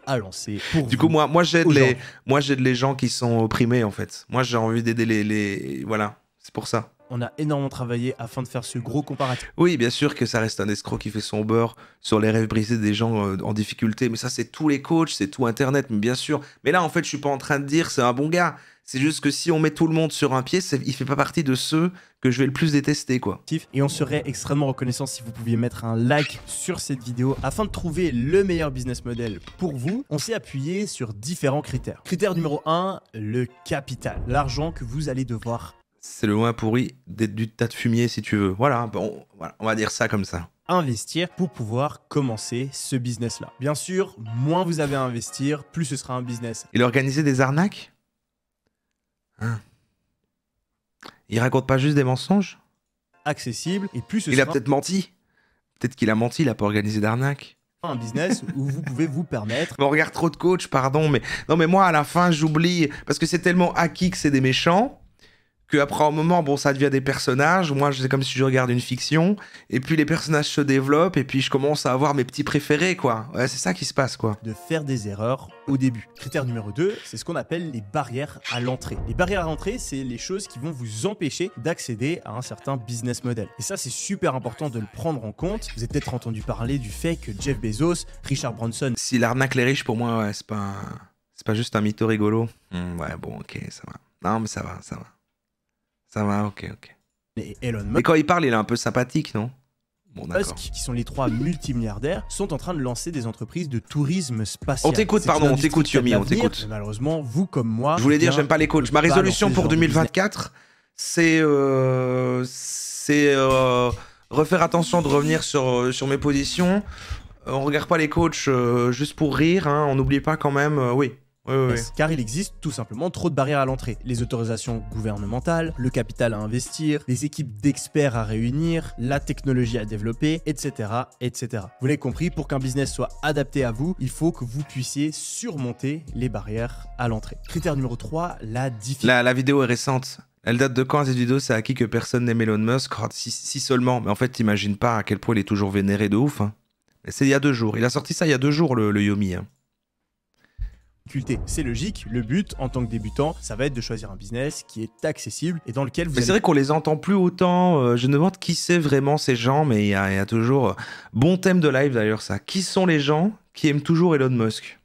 À lancer pour du coup, moi j'aide les gens qui sont opprimés, en fait. Moi, j'ai envie d'aider les... Voilà, c'est pour ça. On a énormément travaillé afin de faire ce gros comparatif. Oui, bien sûr que ça reste un escroc qui fait son beurre sur les rêves brisés des gens en difficulté. Mais ça, c'est tous les coachs, c'est tout Internet, mais bien sûr. Mais là, en fait, je suis pas en train de dire c'est un bon gars. C'est juste que si on met tout le monde sur un pied, il fait pas partie de ceux que je vais le plus détester, quoi. Et on serait extrêmement reconnaissant si vous pouviez mettre un like sur cette vidéo afin de trouver le meilleur business model pour vous. On s'est appuyé sur différents critères. Critère numéro 1, le capital, l'argent que vous allez devoir. C'est le moins pourri du tas de fumier, si tu veux. Voilà, bon, voilà, on va dire ça comme ça. Investir pour pouvoir commencer ce business-là. Bien sûr, moins vous avez à investir, plus ce sera un business. Il a organisé des arnaques? Il raconte pas juste des mensonges? Accessible, et plus ce il sera... a peut-être menti. Peut-être qu'il a menti, il a pas organisé d'arnaque. Un business où vous pouvez vous permettre... On regarde trop de coachs, pardon, mais... Non, mais moi, à la fin, j'oublie, parce que c'est tellement acquis que c'est des méchants, qu'après un moment, bon, ça devient des personnages. Moi, c'est comme si je regarde une fiction, et puis les personnages se développent, et puis je commence à avoir mes petits préférés, quoi. Ouais, c'est ça qui se passe, quoi. De faire des erreurs au début. Critère numéro 2, c'est ce qu'on appelle les barrières à l'entrée. Les barrières à l'entrée, c'est les choses qui vont vous empêcher d'accéder à un certain business model. Et ça, c'est super important de le prendre en compte. Vous avez peut-être entendu parler du fait que Jeff Bezos, Richard Branson... S'il arnaque les riches, pour moi, ouais, c'est pas juste un mytho rigolo. Ouais, bon, ok, ça va. Non, mais ça va. Ça va, ok. Et Elon Musk... Mais quand il parle, il est un peu sympathique, non? Bon, d'accord. Qui sont les 3 multimilliardaires, sont en train de lancer des entreprises de tourisme spatial. On t'écoute, pardon, on t'écoute, Yomi, on t'écoute. Malheureusement, vous comme moi... Je voulais dire, j'aime pas les coachs. Ma résolution pour 2024, c'est refaire attention de revenir sur mes positions. On regarde pas les coachs juste pour rire, hein. On n'oublie pas quand même, oui. Oui. Car il existe tout simplement trop de barrières à l'entrée. Les autorisations gouvernementales, le capital à investir, les équipes d'experts à réunir, la technologie à développer, etc. etc. Vous l'avez compris, pour qu'un business soit adapté à vous, il faut que vous puissiez surmonter les barrières à l'entrée. Critère numéro 3, la difficulté. La vidéo est récente. Elle date de quand cette vidéo? C'est acquis que personne n'aime Elon Musk. Oh, si seulement. Mais en fait, t'imagines pas à quel point il est toujours vénéré de ouf. Hein. C'est il y a 2 jours. Il a sorti ça il y a 2 jours, le Yomi. Hein. C'est logique, le but en tant que débutant, ça va être de choisir un business qui est accessible et dans lequel vous Mais c'est vrai qu'on les entend plus autant. Je me demande qui c'est vraiment ces gens, mais il y a toujours... Bon thème de live d'ailleurs ça. Qui sont les gens qui aiment toujours Elon Musk?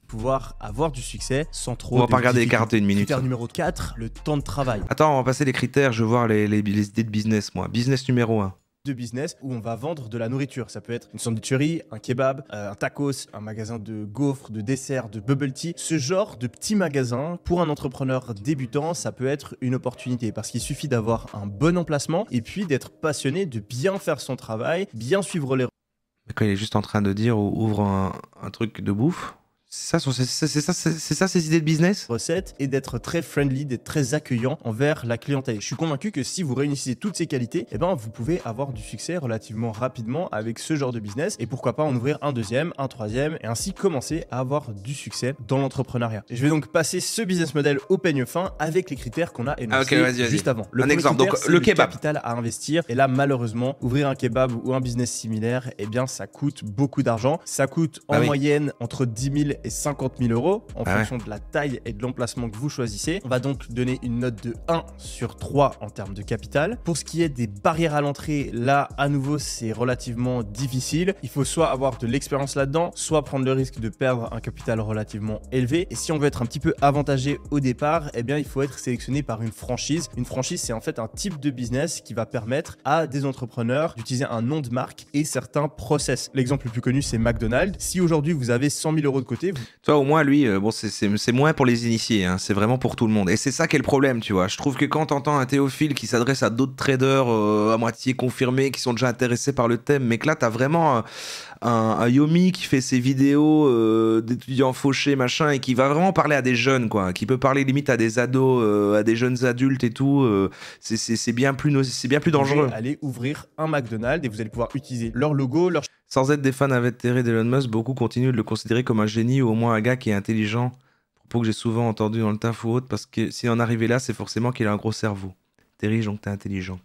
pouvoir avoir du succès sans trop. On va pas regarder les 41 minutes. Critère numéro 4, le temps de travail. Attends, on va passer les critères, je veux voir les idées de business moi. Business numéro 1. De business où on va vendre de la nourriture. Ça peut être une sandwicherie, un kebab, un tacos, un magasin de gaufres, de desserts, de bubble tea. Ce genre de petits magasins, pour un entrepreneur débutant, ça peut être une opportunité parce qu'il suffit d'avoir un bon emplacement et puis d'être passionné, de bien faire son travail, bien suivre les... Quand il est juste en train de dire ouvre un truc de bouffe. C'est ça ces idées de business? Recettes et d'être très friendly, d'être très accueillant envers la clientèle. Je suis convaincu que si vous réunissez toutes ces qualités, eh ben, vous pouvez avoir du succès relativement rapidement avec ce genre de business et pourquoi pas en ouvrir un deuxième, un troisième et ainsi commencer à avoir du succès dans l'entrepreneuriat. Je vais donc passer ce business model au peigne fin avec les critères qu'on a énoncés juste avant. Un exemple, donc le kebab. Capital à investir et là malheureusement, ouvrir un kebab ou un business similaire, eh bien ça coûte beaucoup d'argent. Ça coûte en moyenne entre 10 000 et 50 000 euros en fonction de la taille et de l'emplacement que vous choisissez. On va donc donner une note de 1 sur 3 en termes de capital. Pour ce qui est des barrières à l'entrée, là à nouveau c'est relativement difficile. Il faut soit avoir de l'expérience là-dedans, soit prendre le risque de perdre un capital relativement élevé. Et si on veut être un petit peu avantagé au départ, eh bien il faut être sélectionné par une franchise. Une franchise, c'est en fait un type de business qui va permettre à des entrepreneurs d'utiliser un nom de marque et certains process. L'exemple le plus connu, c'est McDonald's. Si aujourd'hui vous avez 100 000 euros de côté, tu vois, au moins, lui, bon, c'est moins pour les initiés, hein, c'est vraiment pour tout le monde. Et c'est ça qui est le problème, tu vois. Je trouve que quand t'entends un Théophile qui s'adresse à d'autres traders à moitié confirmés, qui sont déjà intéressés par le thème, mais que là, t'as vraiment un Yomi qui fait ses vidéos d'étudiants fauchés, machin, et qui va vraiment parler à des jeunes, quoi. Qui peut parler limite à des ados, à des jeunes adultes et tout. C'est bien plus dangereux. Allez ouvrir un McDonald's et vous allez pouvoir utiliser leur logo, leur... Sans être des fans invétérés d'Elon Musk, beaucoup continuent de le considérer comme un génie ou au moins un gars qui est intelligent, propos que j'ai souvent entendu dans le taf ou autre, parce que si on arrivait là, c'est forcément qu'il a un gros cerveau. T'es riche donc t'es intelligent.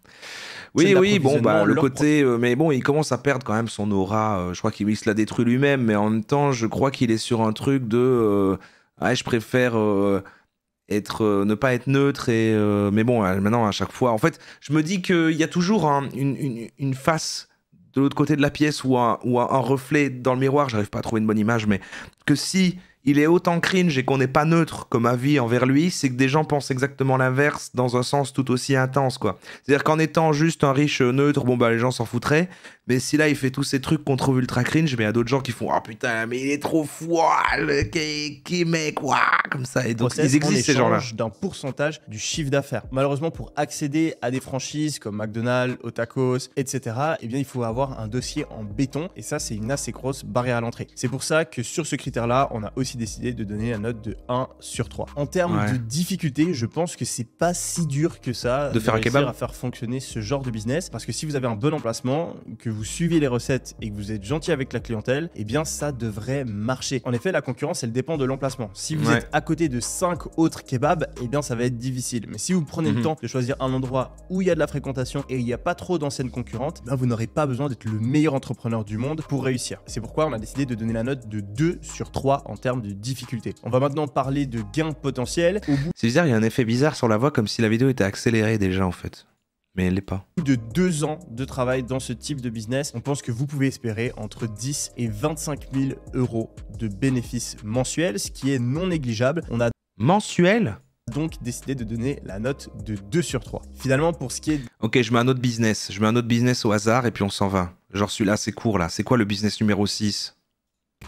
Oui, bon, bah le côté... mais bon, il commence à perdre quand même son aura. Je crois qu'il se l'a détruit lui-même, mais en même temps, je crois qu'il est sur un truc de... je préfère... ne pas être neutre et mais bon maintenant à chaque fois en fait je me dis qu'il y a toujours une face de l'autre côté de la pièce ou un reflet dans le miroir, j'arrive pas à trouver une bonne image, mais que si il est autant cringe et qu'on n'est pas neutre comme avis envers lui, c'est que des gens pensent exactement l'inverse dans un sens tout aussi intense, quoi. C'est-à-dire qu'en étant juste un riche neutre, bon bah les gens s'en foutraient, mais si là il fait tous ces trucs qu'on trouve ultra cringe, mais il y a d'autres gens qui font « Ah putain, mais il est trop foile, qui mec, ouah !» comme ça, et donc ils existent ces gens-là. D'un pourcentage du chiffre d'affaires. Malheureusement, pour accéder à des franchises comme McDonald's, Otakos, etc., eh bien il faut avoir un dossier en béton, et ça c'est une assez grosse barrière à l'entrée. C'est pour ça que sur ce critère-là, on a aussi décidé de donner la note de 1 sur 3. En termes de difficulté, je pense que c'est pas si dur que ça de faire un kebab, à faire fonctionner ce genre de business, parce que si vous avez un bon emplacement, que vous suivez les recettes et que vous êtes gentil avec la clientèle, eh bien ça devrait marcher. En effet, la concurrence, elle dépend de l'emplacement. Si vous êtes à côté de 5 autres kebabs, eh bien ça va être difficile. Mais si vous prenez le temps de choisir un endroit où il y a de la fréquentation et il n'y a pas trop d'anciennes concurrentes, ben vous n'aurez pas besoin d'être le meilleur entrepreneur du monde pour réussir. C'est pourquoi on a décidé de donner la note de 2 sur 3 en termes de difficulté. On va maintenant parler de gains potentiels. C'est bizarre, il y a un effet bizarre sur la voix comme si la vidéo était accélérée déjà en fait. Mais elle l'est pas. Au bout de 2 ans de travail dans ce type de business, on pense que vous pouvez espérer entre 10 et 25 000 euros de bénéfices mensuels, ce qui est non négligeable. On a mensuel donc décidé de donner la note de 2 sur 3. Finalement, pour ce qui est... Ok, je mets un autre business. Je mets un autre business au hasard et puis on s'en va. Genre celui-là, c'est court là. C'est quoi le business numéro 6 ?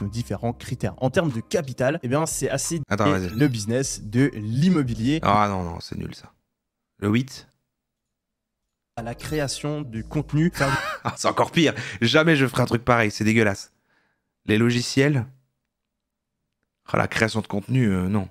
Nos différents critères. En termes de capital, eh bien c'est assez... Attends, le business de l'immobilier. Ah non, c'est nul ça. Le 8 ? À la création du contenu. Ah, c'est encore pire. Jamais je ferai un truc pareil, c'est dégueulasse. Les logiciels. Ah, la création de contenu, non.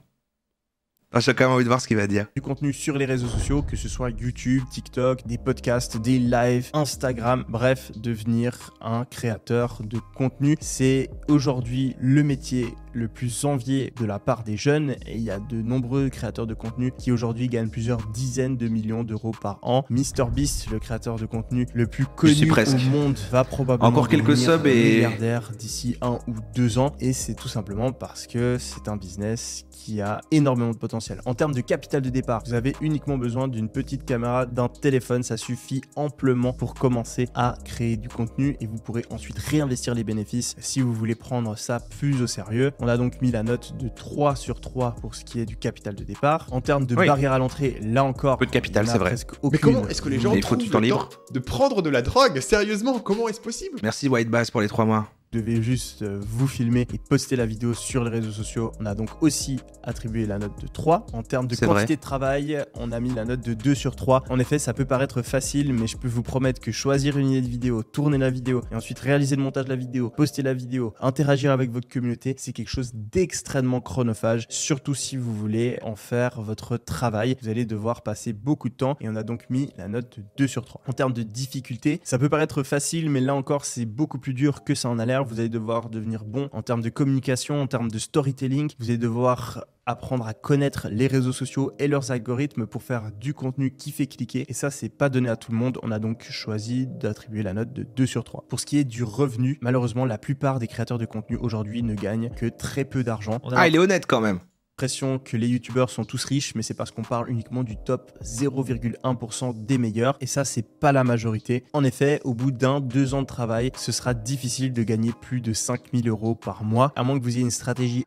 J'ai quand même envie de voir ce qu'il va dire. Du contenu sur les réseaux sociaux, que ce soit YouTube, TikTok, des podcasts, des lives, Instagram, bref, devenir un créateur de contenu. C'est aujourd'hui le métier le plus envié de la part des jeunes et il y a de nombreux créateurs de contenu qui aujourd'hui gagnent plusieurs dizaines de millions d'euros par an. MrBeast, le créateur de contenu le plus connu au monde, va probablement encore quelques subs et milliardaire d'ici 1 ou 2 ans et c'est tout simplement parce que c'est un business qui a énormément de potentiel. En termes de capital de départ, vous avez uniquement besoin d'une petite caméra, d'un téléphone, ça suffit amplement pour commencer à créer du contenu et vous pourrez ensuite réinvestir les bénéfices si vous voulez prendre ça plus au sérieux. On a donc mis la note de 3 sur 3 pour ce qui est du capital de départ. En termes de barrière à l'entrée, là encore, peu de capital, c'est vrai. Mais comment est-ce que les gens trouvent le temps de prendre de la drogue? Sérieusement, comment est-ce possible? Merci White Bass pour les 3 mois. Vous devez juste vous filmer et poster la vidéo sur les réseaux sociaux. On a donc aussi attribué la note de 3. En termes de quantité de travail, on a mis la note de 2 sur 3. En effet, ça peut paraître facile, mais je peux vous promettre que choisir une idée de vidéo, tourner la vidéo et ensuite réaliser le montage de la vidéo, poster la vidéo, interagir avec votre communauté, c'est quelque chose d'extrêmement chronophage. Surtout si vous voulez en faire votre travail, vous allez devoir passer beaucoup de temps et on a donc mis la note de 2 sur 3. En termes de difficulté, ça peut paraître facile, mais là encore, c'est beaucoup plus dur que ça en a l'air. Vous allez devoir devenir bon en termes de communication, en termes de storytelling. Vous allez devoir apprendre à connaître les réseaux sociaux et leurs algorithmes pour faire du contenu qui fait cliquer. Et ça, c'est pas donné à tout le monde. On a donc choisi d'attribuer la note de 2 sur 3. Pour ce qui est du revenu, malheureusement, la plupart des créateurs de contenu aujourd'hui ne gagnent que très peu d'argent. Ah, il est honnête quand même. L'impression que les youtubeurs sont tous riches, mais c'est parce qu'on parle uniquement du top 0,1% des meilleurs et ça c'est pas la majorité. En effet, au bout d'1-2 ans de travail, ce sera difficile de gagner plus de 5000 euros par mois, à moins que vous ayez une stratégie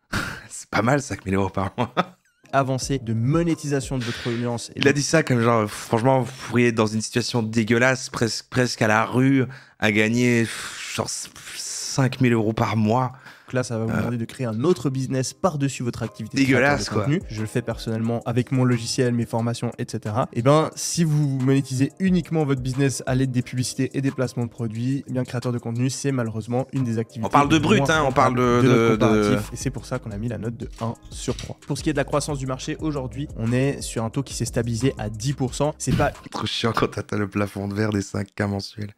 c'est pas mal 5000 euros par mois avancée de monétisation de votre audience. Il a dit ça comme genre, franchement, vous pourriez être dans une situation dégueulasse, presque à la rue, à gagner genre 5000 euros par mois. Donc là, ça va vous demander de créer un autre business par-dessus votre activité dégueulasse, de contenu. Je le fais personnellement avec mon logiciel, mes formations, etc. Et bien, si vous monétisez uniquement votre business à l'aide des publicités et des placements de produits, eh bien, créateur de contenu, c'est malheureusement une des activités. On parle de brut, hein, on parle de Et c'est pour ça qu'on a mis la note de 1 sur 3. Pour ce qui est de la croissance du marché, aujourd'hui, on est sur un taux qui s'est stabilisé à 10%. C'est pas trop chiant quand t'as le plafond de verre des 5K mensuels.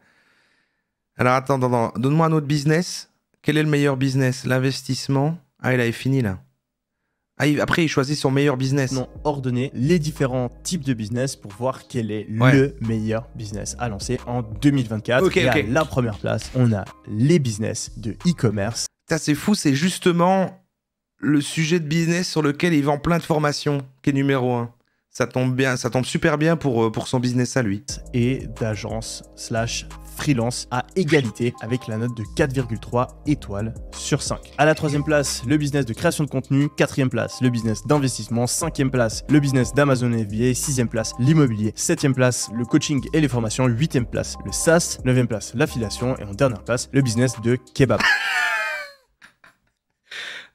Alors attends, donne-moi un autre business. Quel est le meilleur business? L'investissement? Ah, il avait fini là. Ah, après, il choisit son meilleur business. Non, ordonner les différents types de business pour voir quel est le meilleur business à lancer en 2024. Et à la première place, on a les business de e-commerce. Ça, c'est fou, c'est justement le sujet de business sur lequel il vend plein de formations, qui est numéro 1. Ça tombe bien, ça tombe super bien pour son business à lui. Et d'agence / freelance à égalité avec la note de 4,3 étoiles sur 5. À la 3e place, le business de création de contenu. 4e place, le business d'investissement. 5e place, le business d'Amazon FBA. 6e place, l'immobilier. 7e place, le coaching et les formations. 8e place, le SaaS. 9e place, l'affiliation. Et en dernière place, le business de kebab.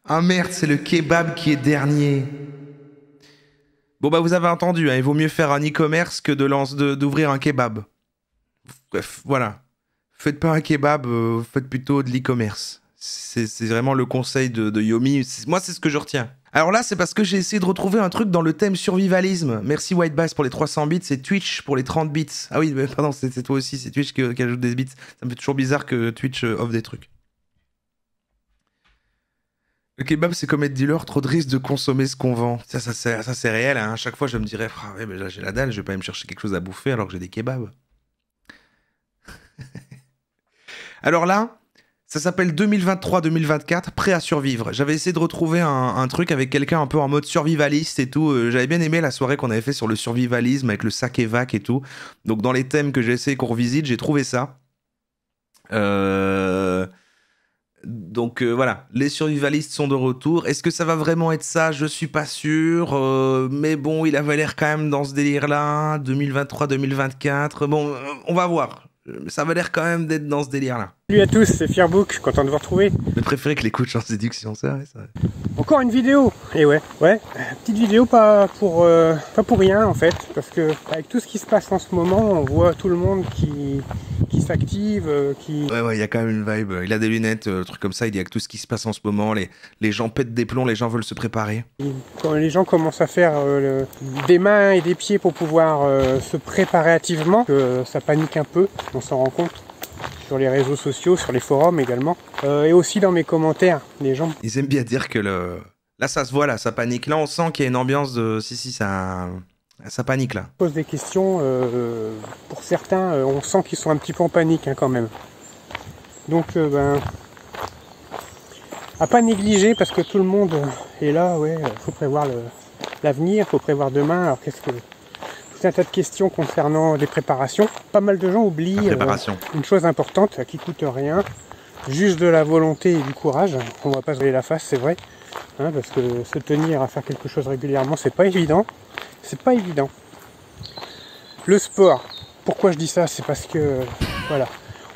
Ah merde, c'est le kebab qui est dernier. Bon bah vous avez entendu, hein, il vaut mieux faire un e-commerce que d'ouvrir un kebab. Bref, voilà. Faites pas un kebab, faites plutôt de l'e-commerce. C'est vraiment le conseil de Yomi. Moi, c'est ce que je retiens. Alors là, c'est parce que j'ai essayé de retrouver un truc dans le thème survivalisme. Merci White Bass pour les 300 bits, c'est Twitch pour les 30 bits. Ah oui, pardon, c'est toi aussi, c'est Twitch qui ajoute des bits. Ça me fait toujours bizarre que Twitch offre des trucs. Le kebab, c'est comme être dealer, trop de risques de consommer ce qu'on vend. Ça c'est réel. Hein. À chaque fois, je me dirais, ah ouais, mais là, j'ai la dalle, je vais pas aller me chercher quelque chose à bouffer alors que j'ai des kebabs. Alors là, ça s'appelle 2023-2024, prêt à survivre. J'avais essayé de retrouver un truc avec quelqu'un un peu en mode survivaliste et tout. J'avais bien aimé la soirée qu'on avait fait sur le survivalisme avec le sac et vac et tout. Donc dans les thèmes que j'ai essayé qu'on revisite, j'ai trouvé ça. Donc voilà, les survivalistes sont de retour. Est-ce que ça va vraiment être ça? Je suis pas sûr. Mais bon, il avait l'air quand même dans ce délire-là. 2023-2024. Bon, on va voir. Ça va l'air quand même d'être dans ce délire-là. Salut à tous, c'est Firebook, content de vous retrouver. Mais préféré que les coachs en séduction, c'est vrai ça. Encore une vidéo. Et ouais, petite vidéo pas pour rien en fait, parce que avec tout ce qui se passe en ce moment, on voit tout le monde qui s'active, qui... Ouais, il y a quand même une vibe. Il a des lunettes, truc comme ça, il dit avec tout ce qui se passe en ce moment, les gens pètent des plombs, les gens veulent se préparer. Quand les gens commencent à faire des mains et des pieds pour pouvoir se préparer activement, ça panique un peu, on s'en rend compte. Sur les réseaux sociaux, sur les forums également, et aussi dans mes commentaires, les gens. Ils aiment bien dire que là ça se voit, là, ça panique. Là on sent qu'il y a une ambiance de... Si, ça panique là. Pose des questions, pour certains, on sent qu'ils sont un petit peu en panique hein, quand même. Donc, à pas négliger parce que tout le monde est là, faut prévoir l'avenir, faut prévoir demain. Alors qu'est-ce que... un tas de questions concernant les préparations. Pas mal de gens oublient une chose importante qui coûte rien, juste de la volonté et du courage. On va pas se voiler la face, c'est vrai, hein, parce que se tenir à faire quelque chose régulièrement, c'est pas évident. C'est pas évident. Le sport, pourquoi je dis ça? C'est parce que, voilà,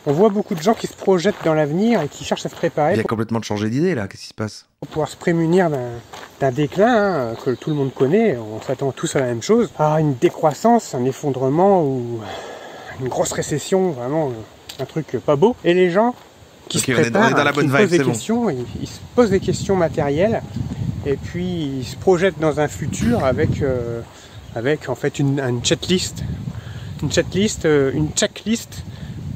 on voit beaucoup de gens qui se projettent dans l'avenir et qui cherchent à se préparer. Il y a complètement changé d'idée là, qu'est-ce qui se passe? Pour pouvoir se prémunir d'un déclin que tout le monde connaît, on s'attend tous à la même chose, à une décroissance, un effondrement ou une grosse récession, vraiment un truc pas beau. Et les gens qui se préparent, dans la bonne vibe, posent des questions, ils se posent des questions matérielles et puis ils se projettent dans un futur avec en fait une checklist,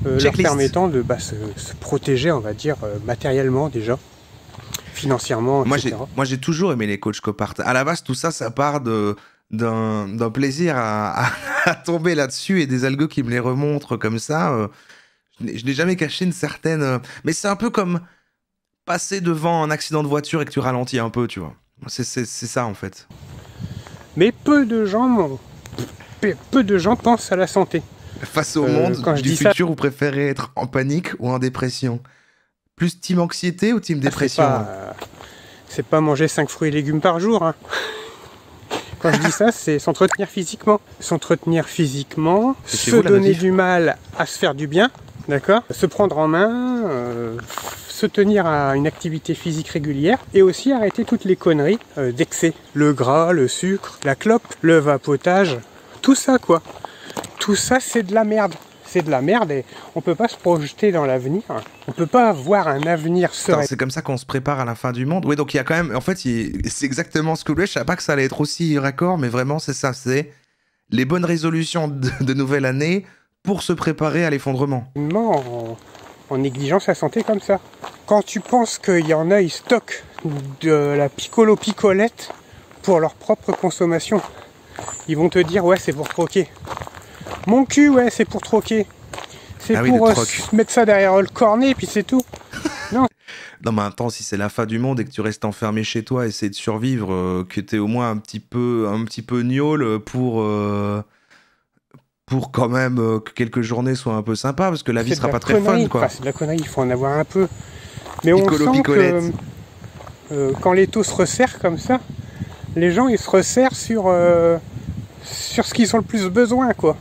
leur permettant de se protéger, on va dire, matériellement déjà. Financièrement, etc. Moi j'ai toujours aimé les coachs coparts. À la base tout ça part d'un plaisir à tomber là-dessus et des algos qui me les remontrent comme ça. Je n'ai jamais caché une certaine... mais c'est un peu comme passer devant un accident de voiture et que tu ralentis un peu, tu vois. C'est ça en fait. Mais peu de gens pensent à la santé. Face au monde du futur, vous préférez être en panique ou en dépression? Plus team anxiété ou team dépression? C'est pas manger 5 fruits et légumes par jour. Hein. Quand je dis ça, c'est s'entretenir physiquement. S'entretenir physiquement, se donner du mal à se faire du bien, d'accord? Se prendre en main, se tenir à une activité physique régulière et aussi arrêter toutes les conneries d'excès. Le gras, le sucre, la clope, le vapotage, tout ça quoi. Tout ça c'est de la merde. C'est de la merde et on peut pas se projeter dans l'avenir. On peut pas avoir un avenir serein. C'est comme ça qu'on se prépare à la fin du monde. Oui, donc il y a quand même... En fait, c'est exactement ce que je voulais. Je savais pas que ça allait être aussi raccord, mais vraiment, c'est ça. C'est les bonnes résolutions de nouvelle année pour se préparer à l'effondrement. En négligeant sa santé comme ça. Quand tu penses qu'il y en a, ils stockent de la picolette pour leur propre consommation. Ils vont te dire, ouais, c'est pour troquer. Mon cul, ouais, c'est pour troquer. C'est pour mettre ça derrière le cornet, puis c'est tout. Non. Non, mais attends, si c'est la fin du monde et que tu restes enfermé chez toi, essayer de survivre, que t'es au moins un petit peu gnôle pour quand même que quelques journées soient un peu sympas, parce que la vie sera pas très fun, quoi. Enfin, c'est de la connerie, il faut en avoir un peu. Mais on sent que quand les taux se resserrent comme ça, les gens, ils se resserrent sur ce qu'ils ont le plus besoin, quoi.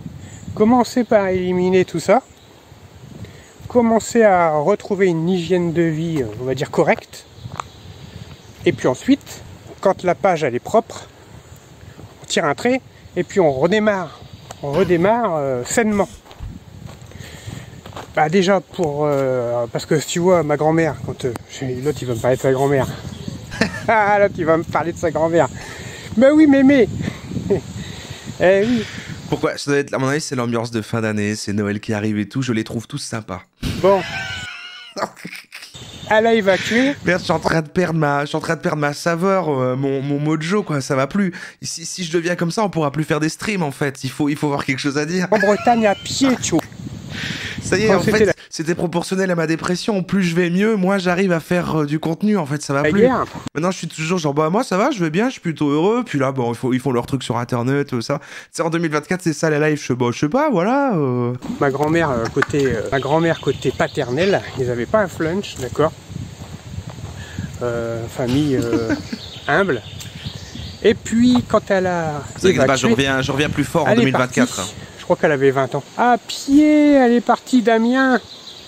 Commencez par éliminer tout ça. Commencez à retrouver une hygiène de vie, on va dire, correcte. Et puis ensuite, quand la page elle est propre, on tire un trait et puis on redémarre. On redémarre sainement. Bah déjà parce que tu vois, ma grand-mère, quand l'autre il va me parler de sa grand-mère. Ah, l'autre il va me parler de sa grand-mère. Bah oui, mémé. Eh oui. Pourquoi? Ça doit être, à mon avis, c'est l'ambiance de fin d'année, c'est Noël qui arrive et tout, je les trouve tous sympas. Bon. Elle a évacué. Merde, je suis en train de perdre ma saveur, mon mojo, quoi, ça va plus. Si je deviens comme ça, on pourra plus faire des streams, en fait. Il faut avoir quelque chose à dire. En Bretagne, à pied, tu vois. Ça y est, en fait, c'était proportionnel à ma dépression. Plus je vais mieux, moins j'arrive à faire du contenu. En fait, ça va plus. Maintenant, je suis toujours genre, bah, moi, ça va, je vais bien, je suis plutôt heureux. Puis là, bon, ils font leur truc sur Internet, tout ça. C'est en 2024, c'est ça, les lives. Je sais pas, voilà. Ma grand-mère, côté paternel, ils avaient pas un flunch, d'accord. Famille humble. Et puis, quand elle a. Je reviens plus fort en 2024. Je crois qu'elle avait 20 ans. À pied, elle est partie d'Amiens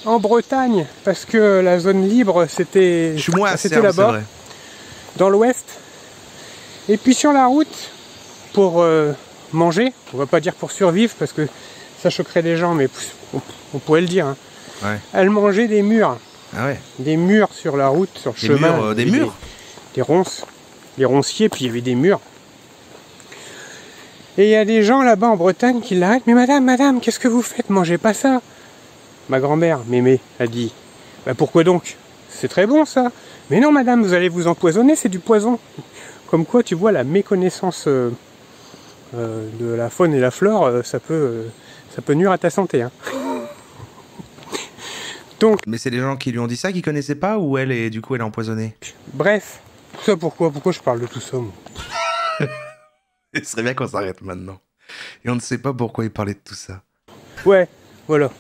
en Bretagne, parce que la zone libre, c'était là-bas, dans l'ouest. Et puis sur la route, pour manger, on va pas dire pour survivre, parce que ça choquerait des gens, mais on pourrait le dire. Hein. Ouais. Elle mangeait des murs. Ah ouais. Des murs sur la route, sur le chemin. Des murs des ronces, des ronciers, puis il y avait des murs. Et il y a des gens là-bas en Bretagne qui l'arrêtent. Mais madame, qu'est-ce que vous faites? Mangez pas ça. Ma grand-mère, Mémé, a dit, bah pourquoi donc? C'est très bon ça. Mais non madame, vous allez vous empoisonner, c'est du poison. Comme quoi, tu vois, la méconnaissance de la faune et la flore, ça peut nuire à ta santé. Hein. Donc, mais c'est les gens qui lui ont dit ça, qui connaissaient pas, ou elle, et du coup elle est empoisonnée? Bref, tout ça pourquoi je parle de tout ça moi? Ce serait bien qu'on s'arrête maintenant. Et on ne sait pas pourquoi il parlait de tout ça. Ouais, voilà.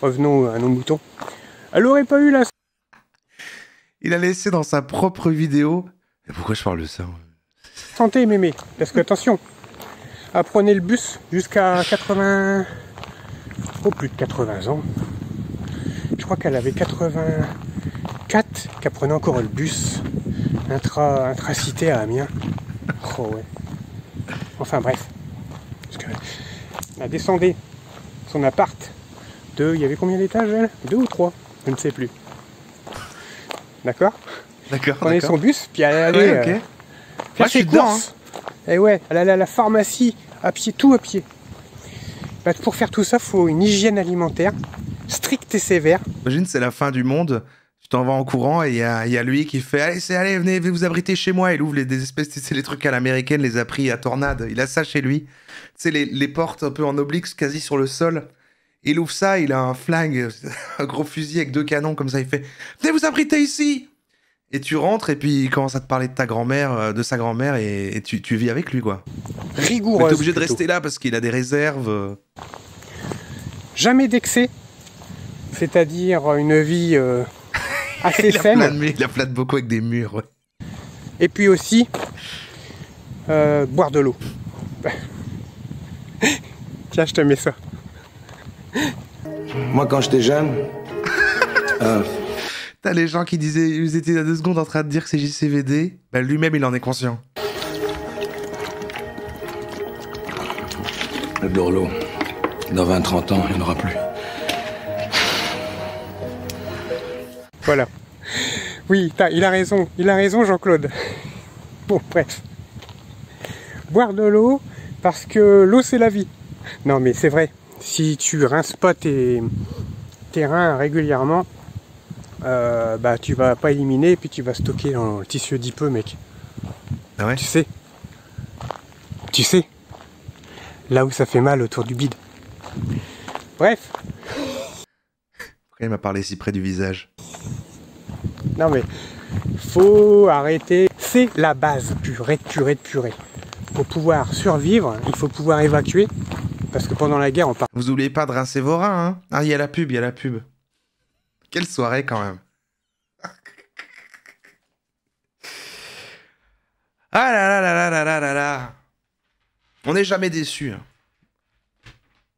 Revenons à nos moutons. Elle aurait pas eu la... Il a laissé dans sa propre vidéo... Mais pourquoi je parle de ça? Santé, mémé. Parce que, attention, apprenez le bus jusqu'à 80... Oh, plus de 80 ans. Je crois qu'elle avait 84 qu'elle prenait encore le bus. Intracité à Amiens. Oh, ouais. Enfin, bref. Parce que... Elle a descendu son appart. Il y avait combien d'étages, elle? 2 ou 3? Je ne sais plus. D'accord. Prenait son bus, puis elle allait faire ses courses. Hein. Et ouais, elle allait à la pharmacie, à pied, tout à pied. Bah, pour faire tout ça, il faut une hygiène alimentaire stricte et sévère. Imagine, c'est la fin du monde, tu t'en vas en courant, et il y a lui qui fait « Allez, venez vous abriter chez moi ». Il ouvre des espèces, c'est les trucs à l'américaine, les appris à tornade. Il a ça chez lui. Tu sais, les portes un peu en oblique, quasi sur le sol. Il ouvre ça, il a un flingue, un gros fusil avec 2 canons, comme ça, il fait « Venez vous abriter ici !» Et tu rentres, et puis il commence à te parler de ta grand-mère, de sa grand-mère, et tu vis avec lui, quoi. Rigoureuse. T'es obligé de rester là, parce qu'il a des réserves. Jamais d'excès, c'est-à-dire une vie assez saine. Il a plein de bocaux avec des murs, ouais. Et puis aussi, boire de l'eau. Tiens, je te mets ça. Moi, quand j'étais jeune... T'as les gens qui disaient, ils étaient à 2 secondes en train de dire que c'est JCVD. Bah, lui-même, il en est conscient. Le Dorlo, dans 20-30 ans, il n'y en aura plus. Voilà. Oui, il a raison Jean-Claude. Bon, bref. Boire de l'eau, parce que l'eau, c'est la vie. Non, mais c'est vrai. Si tu rinces pas tes reins régulièrement, bah tu vas pas éliminer, et puis tu vas stocker dans le tissu adipeux, mec. Ah ouais? Tu sais, là où ça fait mal autour du bide. Bref. Pourquoi il m'a parlé si près du visage? Non mais, faut arrêter. C'est la base, purée. Pour pouvoir survivre, il faut pouvoir évacuer. Parce que pendant la guerre, on parle... Vous oubliez pas de rincer vos reins, hein? Ah, il y a la pub. Quelle soirée, quand même. Ah là là là là là là là. On n'est jamais déçus. Hein.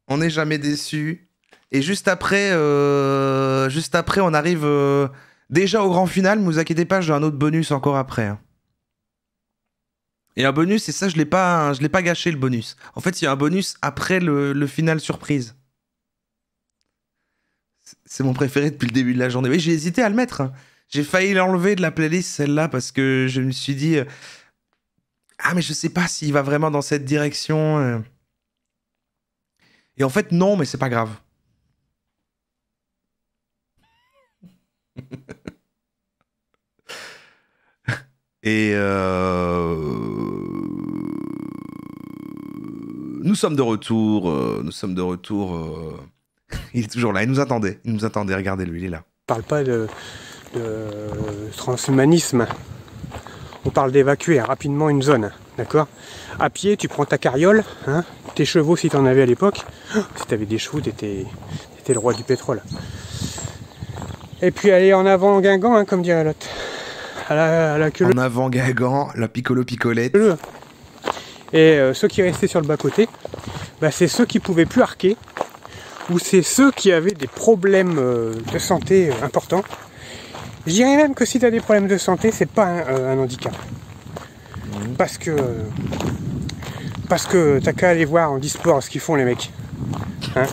On n'est jamais déçus. Et juste après, on arrive déjà au grand final. Ne vous inquiétez pas, j'ai un autre bonus encore après. Hein. Et un bonus, et ça, je l'ai pas gâché, le bonus. En fait, il y a un bonus après le final surprise. C'est mon préféré depuis le début de la journée. Oui, j'ai hésité à le mettre. Hein. J'ai failli l'enlever de la playlist, celle-là, parce que je me suis dit... ah, mais je sais pas s'il va vraiment dans cette direction. Et en fait, non, mais c'est pas grave. Et nous sommes de retour. Il est toujours là, il nous attendait, regardez-le, il est là. On parle pas de transhumanisme. On parle d'évacuer rapidement une zone, d'accord? À pied, tu prends ta carriole, hein, tes chevaux si t'en avais à l'époque. Si t'avais des chevaux, t'étais le roi du pétrole. Et puis aller en avant en Guingamp, hein, comme dirait l'autre. À la queue. En avant Guingamp, la picolette. Et ceux qui restaient sur le bas-côté, bah, c'est ceux qui pouvaient plus arquer ou c'est ceux qui avaient des problèmes de santé importants. Je dirais même que si tu as des problèmes de santé, c'est pas un handicap. Parce que t'as qu'à aller voir en e-sport ce qu'ils font les mecs. Hein,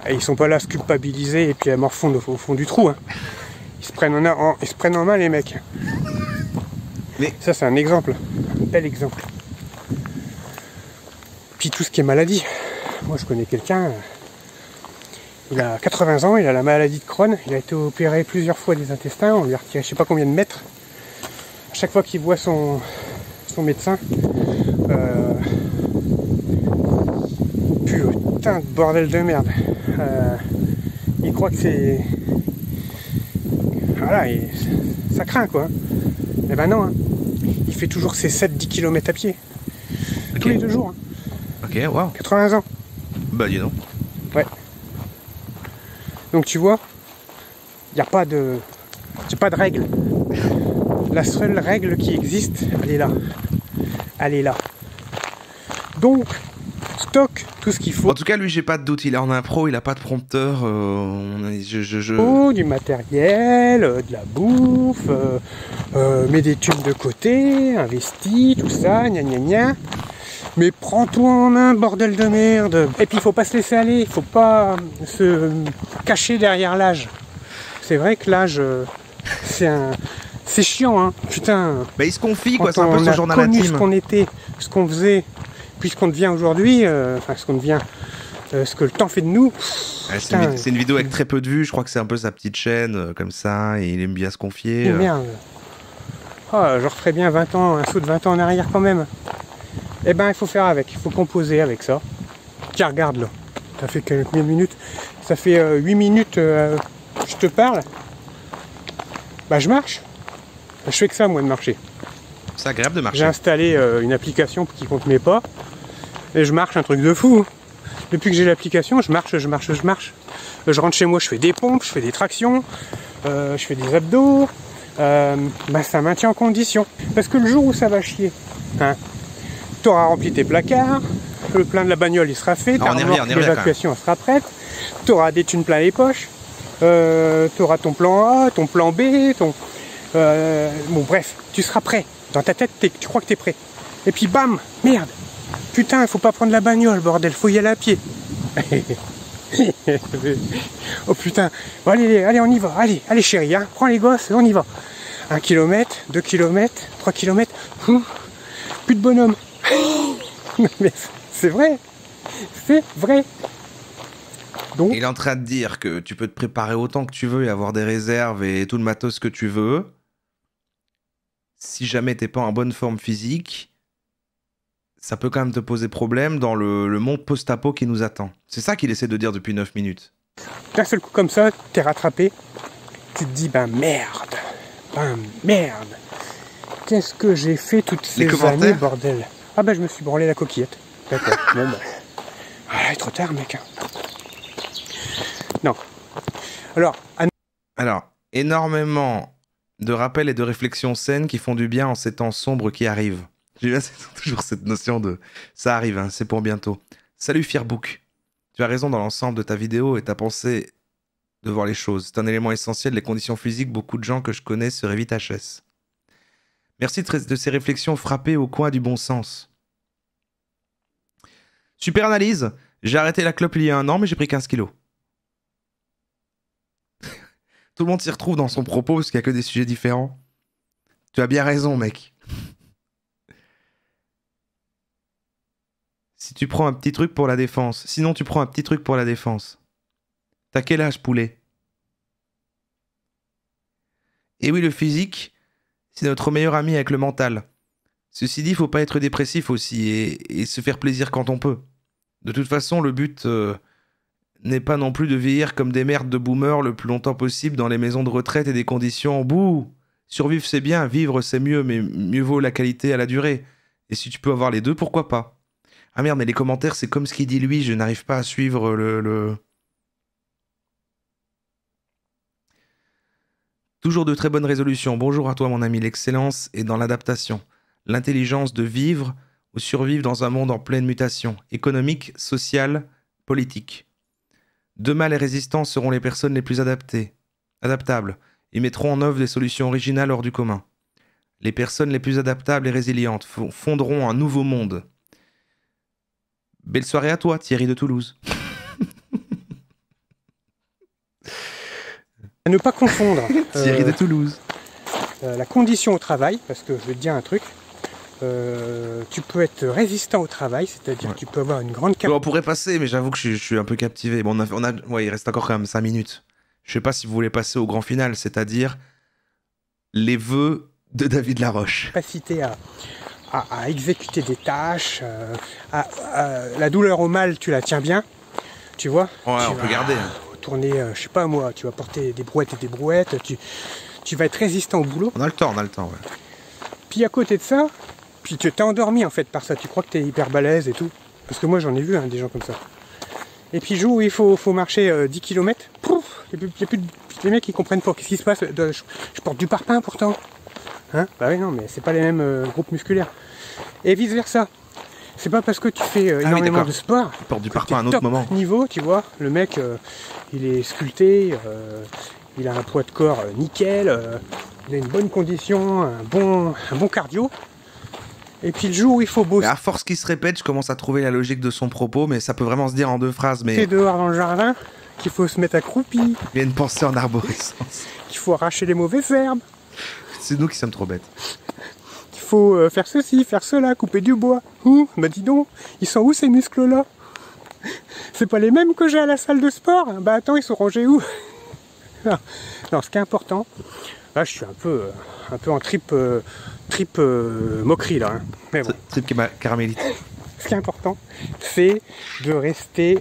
et ils sont pas là à se culpabiliser et puis à morfondre au fond du trou. Hein. Ils se prennent en main les mecs. Mais ça c'est un exemple, un bel exemple. Puis tout ce qui est maladie. Moi je connais quelqu'un, il a 80 ans, il a la maladie de Crohn, il a été opéré plusieurs fois des intestins, on lui a retiré je sais pas combien de mètres. À chaque fois qu'il voit son médecin, putain de bordel de merde. Il croit que c'est... Voilà, ça craint quoi. Eh ben non, hein. Il fait toujours ses 7-10 km à pied. Okay. Tous les 2 jours. Hein. Ok, waouh. 80 ans. Bah dis donc. Ouais. Donc tu vois, il n'y a pas de règle. La seule règle qui existe, elle est là. Elle est là. Donc, stocke tout ce qu'il faut. En tout cas, lui, j'ai pas de doute. Il est en impro, il a pas de prompteur. Oh, du matériel, de la bouffe, mets des thunes de côté, investis, tout ça, gna gna gna. Mais prends-toi en main, bordel de merde. Et puis, il faut pas se laisser aller. Il faut pas se cacher derrière l'âge. C'est vrai que l'âge, c'est chiant, hein. Putain. Bah, il se confie, quoi. C'est un peu ce journal intime. Ce qu'on était, ce qu'on faisait, puis ce qu'on devient aujourd'hui, ce qu'on devient, ce que le temps fait de nous. C'est une vidéo avec très peu de vues. Je crois que c'est un peu sa petite chaîne, comme ça. Et il aime bien se confier. Merde. Oh, je referais bien 20 ans, un saut de 20 ans en arrière quand même. Eh ben, il faut faire avec. Il faut composer avec ça. Tiens, regarde là. Ça fait combien de minutes? Ça fait 8 minutes, je te parle. Bah, je marche. Je fais que ça, moi, de marcher. C'est agréable de marcher. J'ai installé une application qui compte mes pas. Et je marche un truc de fou. Depuis que j'ai l'application, je marche. Je rentre chez moi, je fais des pompes, je fais des tractions, je fais des abdos. Bah, ça maintient en condition. Parce que le jour où ça va chier, hein, tu auras rempli tes placards, le plein de la bagnole il sera fait, ta remorque d'évacuation sera prête, tu auras des thunes plein les poches, tu auras ton plan A, ton plan B, bon bref, tu seras prêt. Dans ta tête, tu crois que tu es prêt. Et puis bam, merde, putain, il faut pas prendre la bagnole, bordel, faut y aller à pied. Oh putain, bon, allez, on y va, allez chérie, hein, prends les gosses, on y va. 1 km, 2 km, 3 km, plus de bonhomme. Mais c'est vrai, Donc, il est en train de dire que tu peux te préparer autant que tu veux et avoir des réserves et tout le matos que tu veux. Si jamais t'es pas en bonne forme physique, ça peut quand même te poser problème dans le monde post-apo qui nous attend. C'est ça qu'il essaie de dire depuis 9 minutes. D'un seul coup comme ça, t'es rattrapé, tu te dis ben merde, qu'est-ce que j'ai fait toutes ces années, bordel. Ah ben je me suis branlé la coquillette. D'accord, bon ben... Ah, il est trop tard mec. Non. Alors, énormément de rappels et de réflexions saines qui font du bien en ces temps sombres qui arrivent. J'ai bien toujours cette notion de ça arrive, hein, c'est pour bientôt. Salut Firebook. Tu as raison dans l'ensemble de ta vidéo et ta pensée de voir les choses. C'est un élément essentiel, les conditions physiques, beaucoup de gens que je connais seraient vite HS. Merci de ces réflexions frappées au coin du bon sens. Super analyse. J'ai arrêté la clope il y a 1 an, mais j'ai pris 15 kilos. Tout le monde s'y retrouve dans son propos parce qu'il n'y a que des sujets différents. Tu as bien raison, mec. Si tu prends un petit truc pour la défense. Sinon, tu prends un petit truc pour la défense. T'as quel âge, poulet? Et oui, le physique, c'est notre meilleur ami avec le mental. Ceci dit, il faut pas être dépressif aussi et se faire plaisir quand on peut. De toute façon, le but n'est pas non plus de vieillir comme des merdes de boomers le plus longtemps possible dans les maisons de retraite et des conditions bouh. Survivre c'est bien, vivre c'est mieux, mais mieux vaut la qualité à la durée. Et si tu peux avoir les deux, pourquoi pas? Ah merde, mais les commentaires, c'est comme ce qu'il dit lui, je n'arrive pas à suivre le... Toujours de très bonnes résolutions. Bonjour à toi mon ami, l'excellence est dans l'adaptation. L'intelligence de vivre ou survivre dans un monde en pleine mutation, économique, sociale, politique. Demain, les résistants seront les personnes les plus adaptables. Ils mettront en œuvre des solutions originales hors du commun. Les personnes les plus adaptables et résilientes fonderont un nouveau monde. Belle soirée à toi, Thierry de Toulouse. À ne pas confondre Thierry de Toulouse. La condition au travail, parce que je vais te dire un truc. Tu peux être résistant au travail, c'est-à-dire que tu peux avoir une grande capacité. On pourrait passer, mais j'avoue que je suis un peu captivé. Bon, ouais, il reste encore quand même 5 minutes. Je sais pas si vous voulez passer au grand final, c'est-à-dire les vœux de David Laroche. Capacité à exécuter des tâches, la douleur au mal, tu la tiens bien, tu vois. Ouais, on peut garder. Tourner, je sais pas moi, tu vas porter des brouettes et des brouettes, tu vas être résistant au boulot. On a le temps, ouais. Puis à côté de ça, puis tu t'es endormi en fait par ça, tu crois que t'es hyper balèze et tout. Parce que moi j'en ai vu des gens comme ça. Et puis jour où il faut marcher 10 km, pouf, il n'y a plus les mecs qui comprennent pas. Qu'est-ce qui se passe? Je porte du parpaing pourtant. Hein? Bah oui non mais c'est pas les mêmes groupes musculaires. Et vice versa. C'est pas parce que tu fais énormément de sport. Il porte du parpaing à un autre moment. Niveau, tu vois, le mec il est sculpté, il a un poids de corps nickel, il a une bonne condition, un bon cardio. Et puis le jour où il faut bosser. À force qu'il se répète, je commence à trouver la logique de son propos, mais ça peut vraiment se dire en 2 phrases. Mais c'est dehors dans le jardin qu'il faut se mettre accroupi. Il y a une pensée en arborescence. Qu'il faut arracher les mauvaises herbes. C'est nous qui sommes trop bêtes. Qu'il faut faire ceci, faire cela, couper du bois. Bah dis donc, ils sont où ces muscles-là? C'est pas les mêmes que j'ai à la salle de sport? Bah attends, ils sont rangés où? Non, ce qui est important, là je suis un peu en trip moquerie là. Hein. Mais bon. Trip caramélite. Ce qui est important, c'est de rester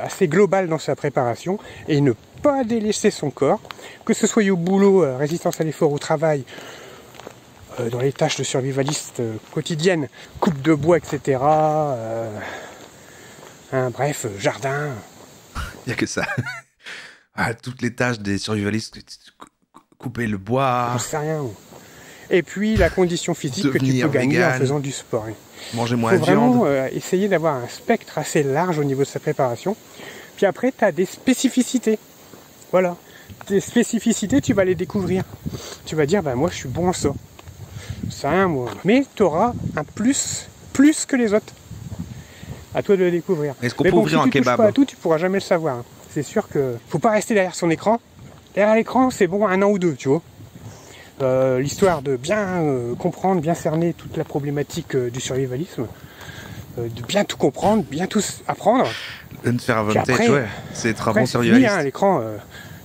assez global dans sa préparation et ne pas délaisser son corps, que ce soit au boulot, résistance à l'effort, au travail, dans les tâches de survivaliste quotidiennes, coupe de bois, etc. Bref, jardin. Il n'y a que ça. Toutes les tâches des survivalistes, couper le bois. J'en sais rien. Et puis la condition physique que tu peux gagner en faisant du sport. Manger moins de viande. Il faut vraiment essayer d'avoir un spectre assez large au niveau de sa préparation. Puis après, tu as des spécificités. Voilà. Tes spécificités, tu vas les découvrir. Tu vas dire, moi je suis bon en ça. C'est rien, moi. Mais tu auras un plus que les autres. À toi de le découvrir. Est-ce qu'on peut ouvrir un kebab? Si tu touches pas à tout, tu pourras jamais le savoir. C'est sûr que faut pas rester derrière son écran. Derrière l'écran, c'est bon 1 an ou 2, tu vois. L'histoire de bien comprendre, bien cerner toute la problématique du survivalisme, de bien tout comprendre, bien tout apprendre. De faire un après, ouais, c'est être un bon survivaliste. À l'écran,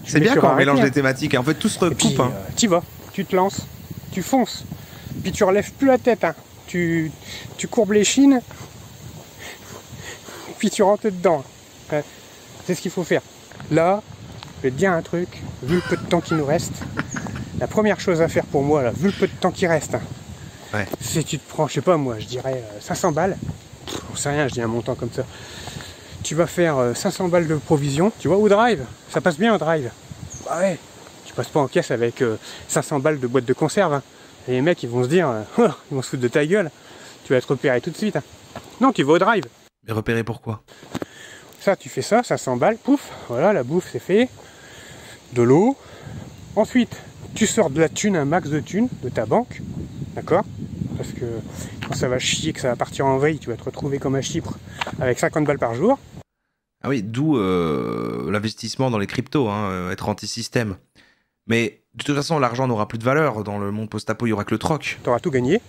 c'est bien quand on mélange des thématiques. En fait, tout se recoupe. Tu vas, tu te lances, tu fonces, puis tu relèves plus la tête. Hein. Tu courbes les chines, puis tu rentres dedans. C'est ce qu'il faut faire. Là, je vais te dire un truc, vu le peu de temps qui nous reste, la première chose à faire pour moi, là, vu le peu de temps qui reste, c'est que tu te prends, je sais pas moi, je dirais 500 balles. On sait rien, je dis un montant comme ça. Tu vas faire 500 balles de provision, tu vois, au drive. Ça passe bien au drive. Bah ouais, tu passes pas en caisse avec 500 balles de boîte de conserve. Hein. Et les mecs, ils vont se dire, ils vont se foutre de ta gueule. Tu vas être repéré tout de suite. Hein. Non, tu vas au drive. Mais repérer pourquoi? Ça, tu fais ça, 500 balles, pouf, voilà, la bouffe c'est fait. De l'eau. Ensuite, tu sors de la thune, un max de thune de ta banque, d'accord? Parce que quand ça va chier, que ça va partir en vrille, tu vas te retrouver comme à Chypre avec 50 balles par jour. Ah oui, d'où l'investissement dans les cryptos, être anti-système. Mais de toute façon, l'argent n'aura plus de valeur. Dans le monde post-apo, il n'y aura que le troc. Tu auras tout gagné.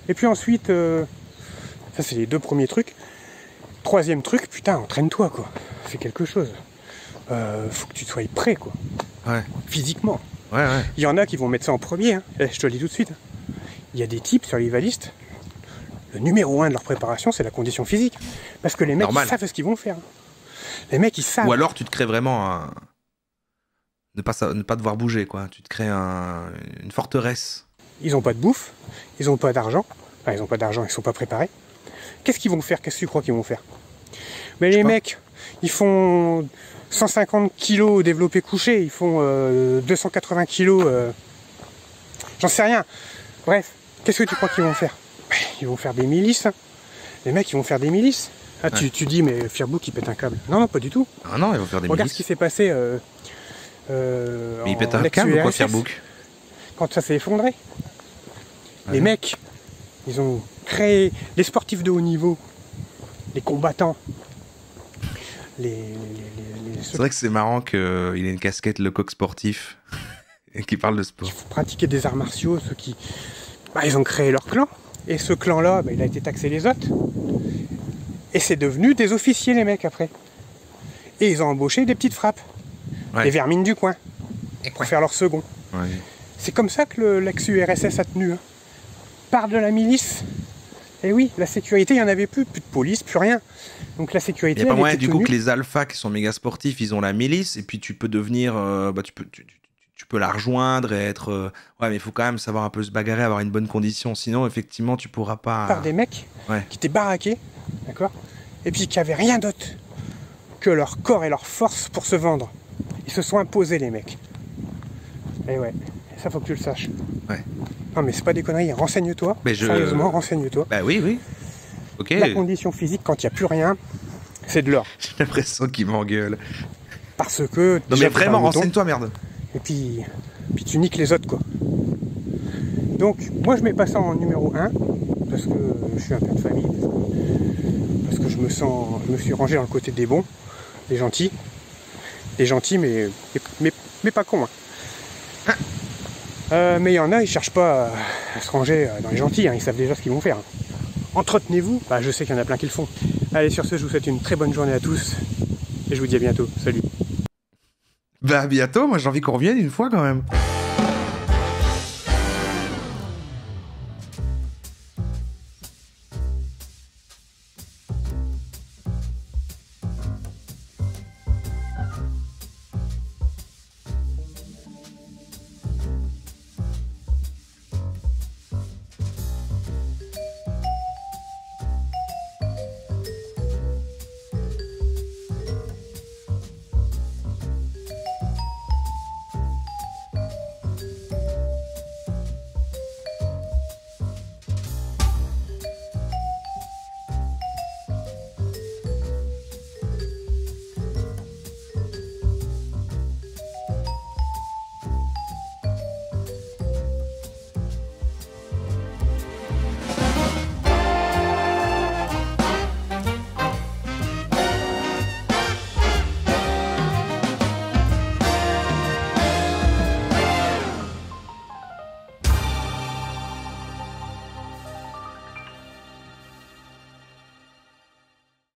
Et puis ensuite, ça c'est les 2 premiers trucs. 3e truc, putain, entraîne-toi quoi. Fais quelque chose. Faut que tu sois prêt quoi. Ouais. Physiquement. Ouais. Il y en a qui vont mettre ça en premier. Hein. Je te le dis tout de suite. Il y a des types survivalistes. Le numéro 1 de leur préparation, c'est la condition physique. Parce que les mecs, ils savent ce qu'ils vont faire. Les mecs, ils savent. Ou alors, tu te crées vraiment ne pas devoir bouger, quoi. Tu te crées une forteresse. Ils n'ont pas de bouffe. Ils n'ont pas d'argent. Enfin, ils n'ont pas d'argent, ils sont pas préparés. Qu'est-ce qu'ils vont faire? Qu'est-ce que tu crois qu'ils vont faire? Mais les mecs, ils font 150 kilos développé couché. Ils font 280 kilos... J'en sais rien. Bref, qu'est-ce que tu crois qu'ils vont faire? Ils vont faire des milices. Hein. Les mecs, ils vont faire des milices. Ah, tu dis, mais Firbook, il pète un câble. Non, non, pas du tout. Ah non, ils vont faire des Regarde milices. ce qui s'est passé Mais il pète un câble ou quoi, Firbook? Quand ça s'est effondré. Les mecs, ils ont créé les sportifs de haut niveau, les combattants, C'est vrai que c'est marrant qu'il ait une casquette Lecoq sportif et qu'il parle de sport. qui pratiquaient des arts martiaux, ceux qui... Bah, ils ont créé leur clan. Et ce clan-là, bah, il a été taxé les autres. Et c'est devenu des officiers, les mecs, après. Et ils ont embauché des petites frappes. Ouais. Des vermines du coin. Pour faire leur second. Ouais. C'est comme ça que l'ex-URSS a tenu. Hein. Part de la milice. Et oui, la sécurité, il n'y en avait plus. Plus de police, plus rien. Donc la sécurité, Il n'y a pas elle moyen était du coup tenue. que les alphas qui sont méga sportifs, ils ont la milice et puis tu peux devenir, tu peux la rejoindre et être. Ouais, mais il faut quand même savoir un peu se bagarrer, avoir une bonne condition. Sinon, effectivement, tu pourras pas. Par des mecs Ouais. qui étaient baraqués, d'accord, et puis qui n'avaient rien d'autre que leur corps et leur force pour se vendre. Ils se sont imposés, les mecs. Et ouais, ça faut que tu le saches. Ouais. Non mais c'est pas des conneries, renseigne-toi. Mais Sérieusement, renseigne-toi. Bah oui, oui. Ok. La condition physique, quand il n'y a plus rien, c'est de l'or. J'ai l'impression qu'il m'engueule. Parce que... Non déjà, mais t'es pas vraiment, un mouton, renseigne-toi, merde. et puis tu niques les autres, quoi. Donc, moi je mets pas ça en numéro 1, parce que je suis un père de famille, parce que je me suis rangé dans le côté des bons, des gentils, mais pas cons. Hein. Mais il y en a, ils cherchent pas à se ranger dans les gentils, hein, ils savent déjà ce qu'ils vont faire. Entretenez-vous, bah, je sais qu'il y en a plein qui le font. Allez, sur ce, je vous souhaite une très bonne journée à tous, et je vous dis à bientôt. Salut. Bah à bientôt, moi j'ai envie qu'on revienne une fois quand même.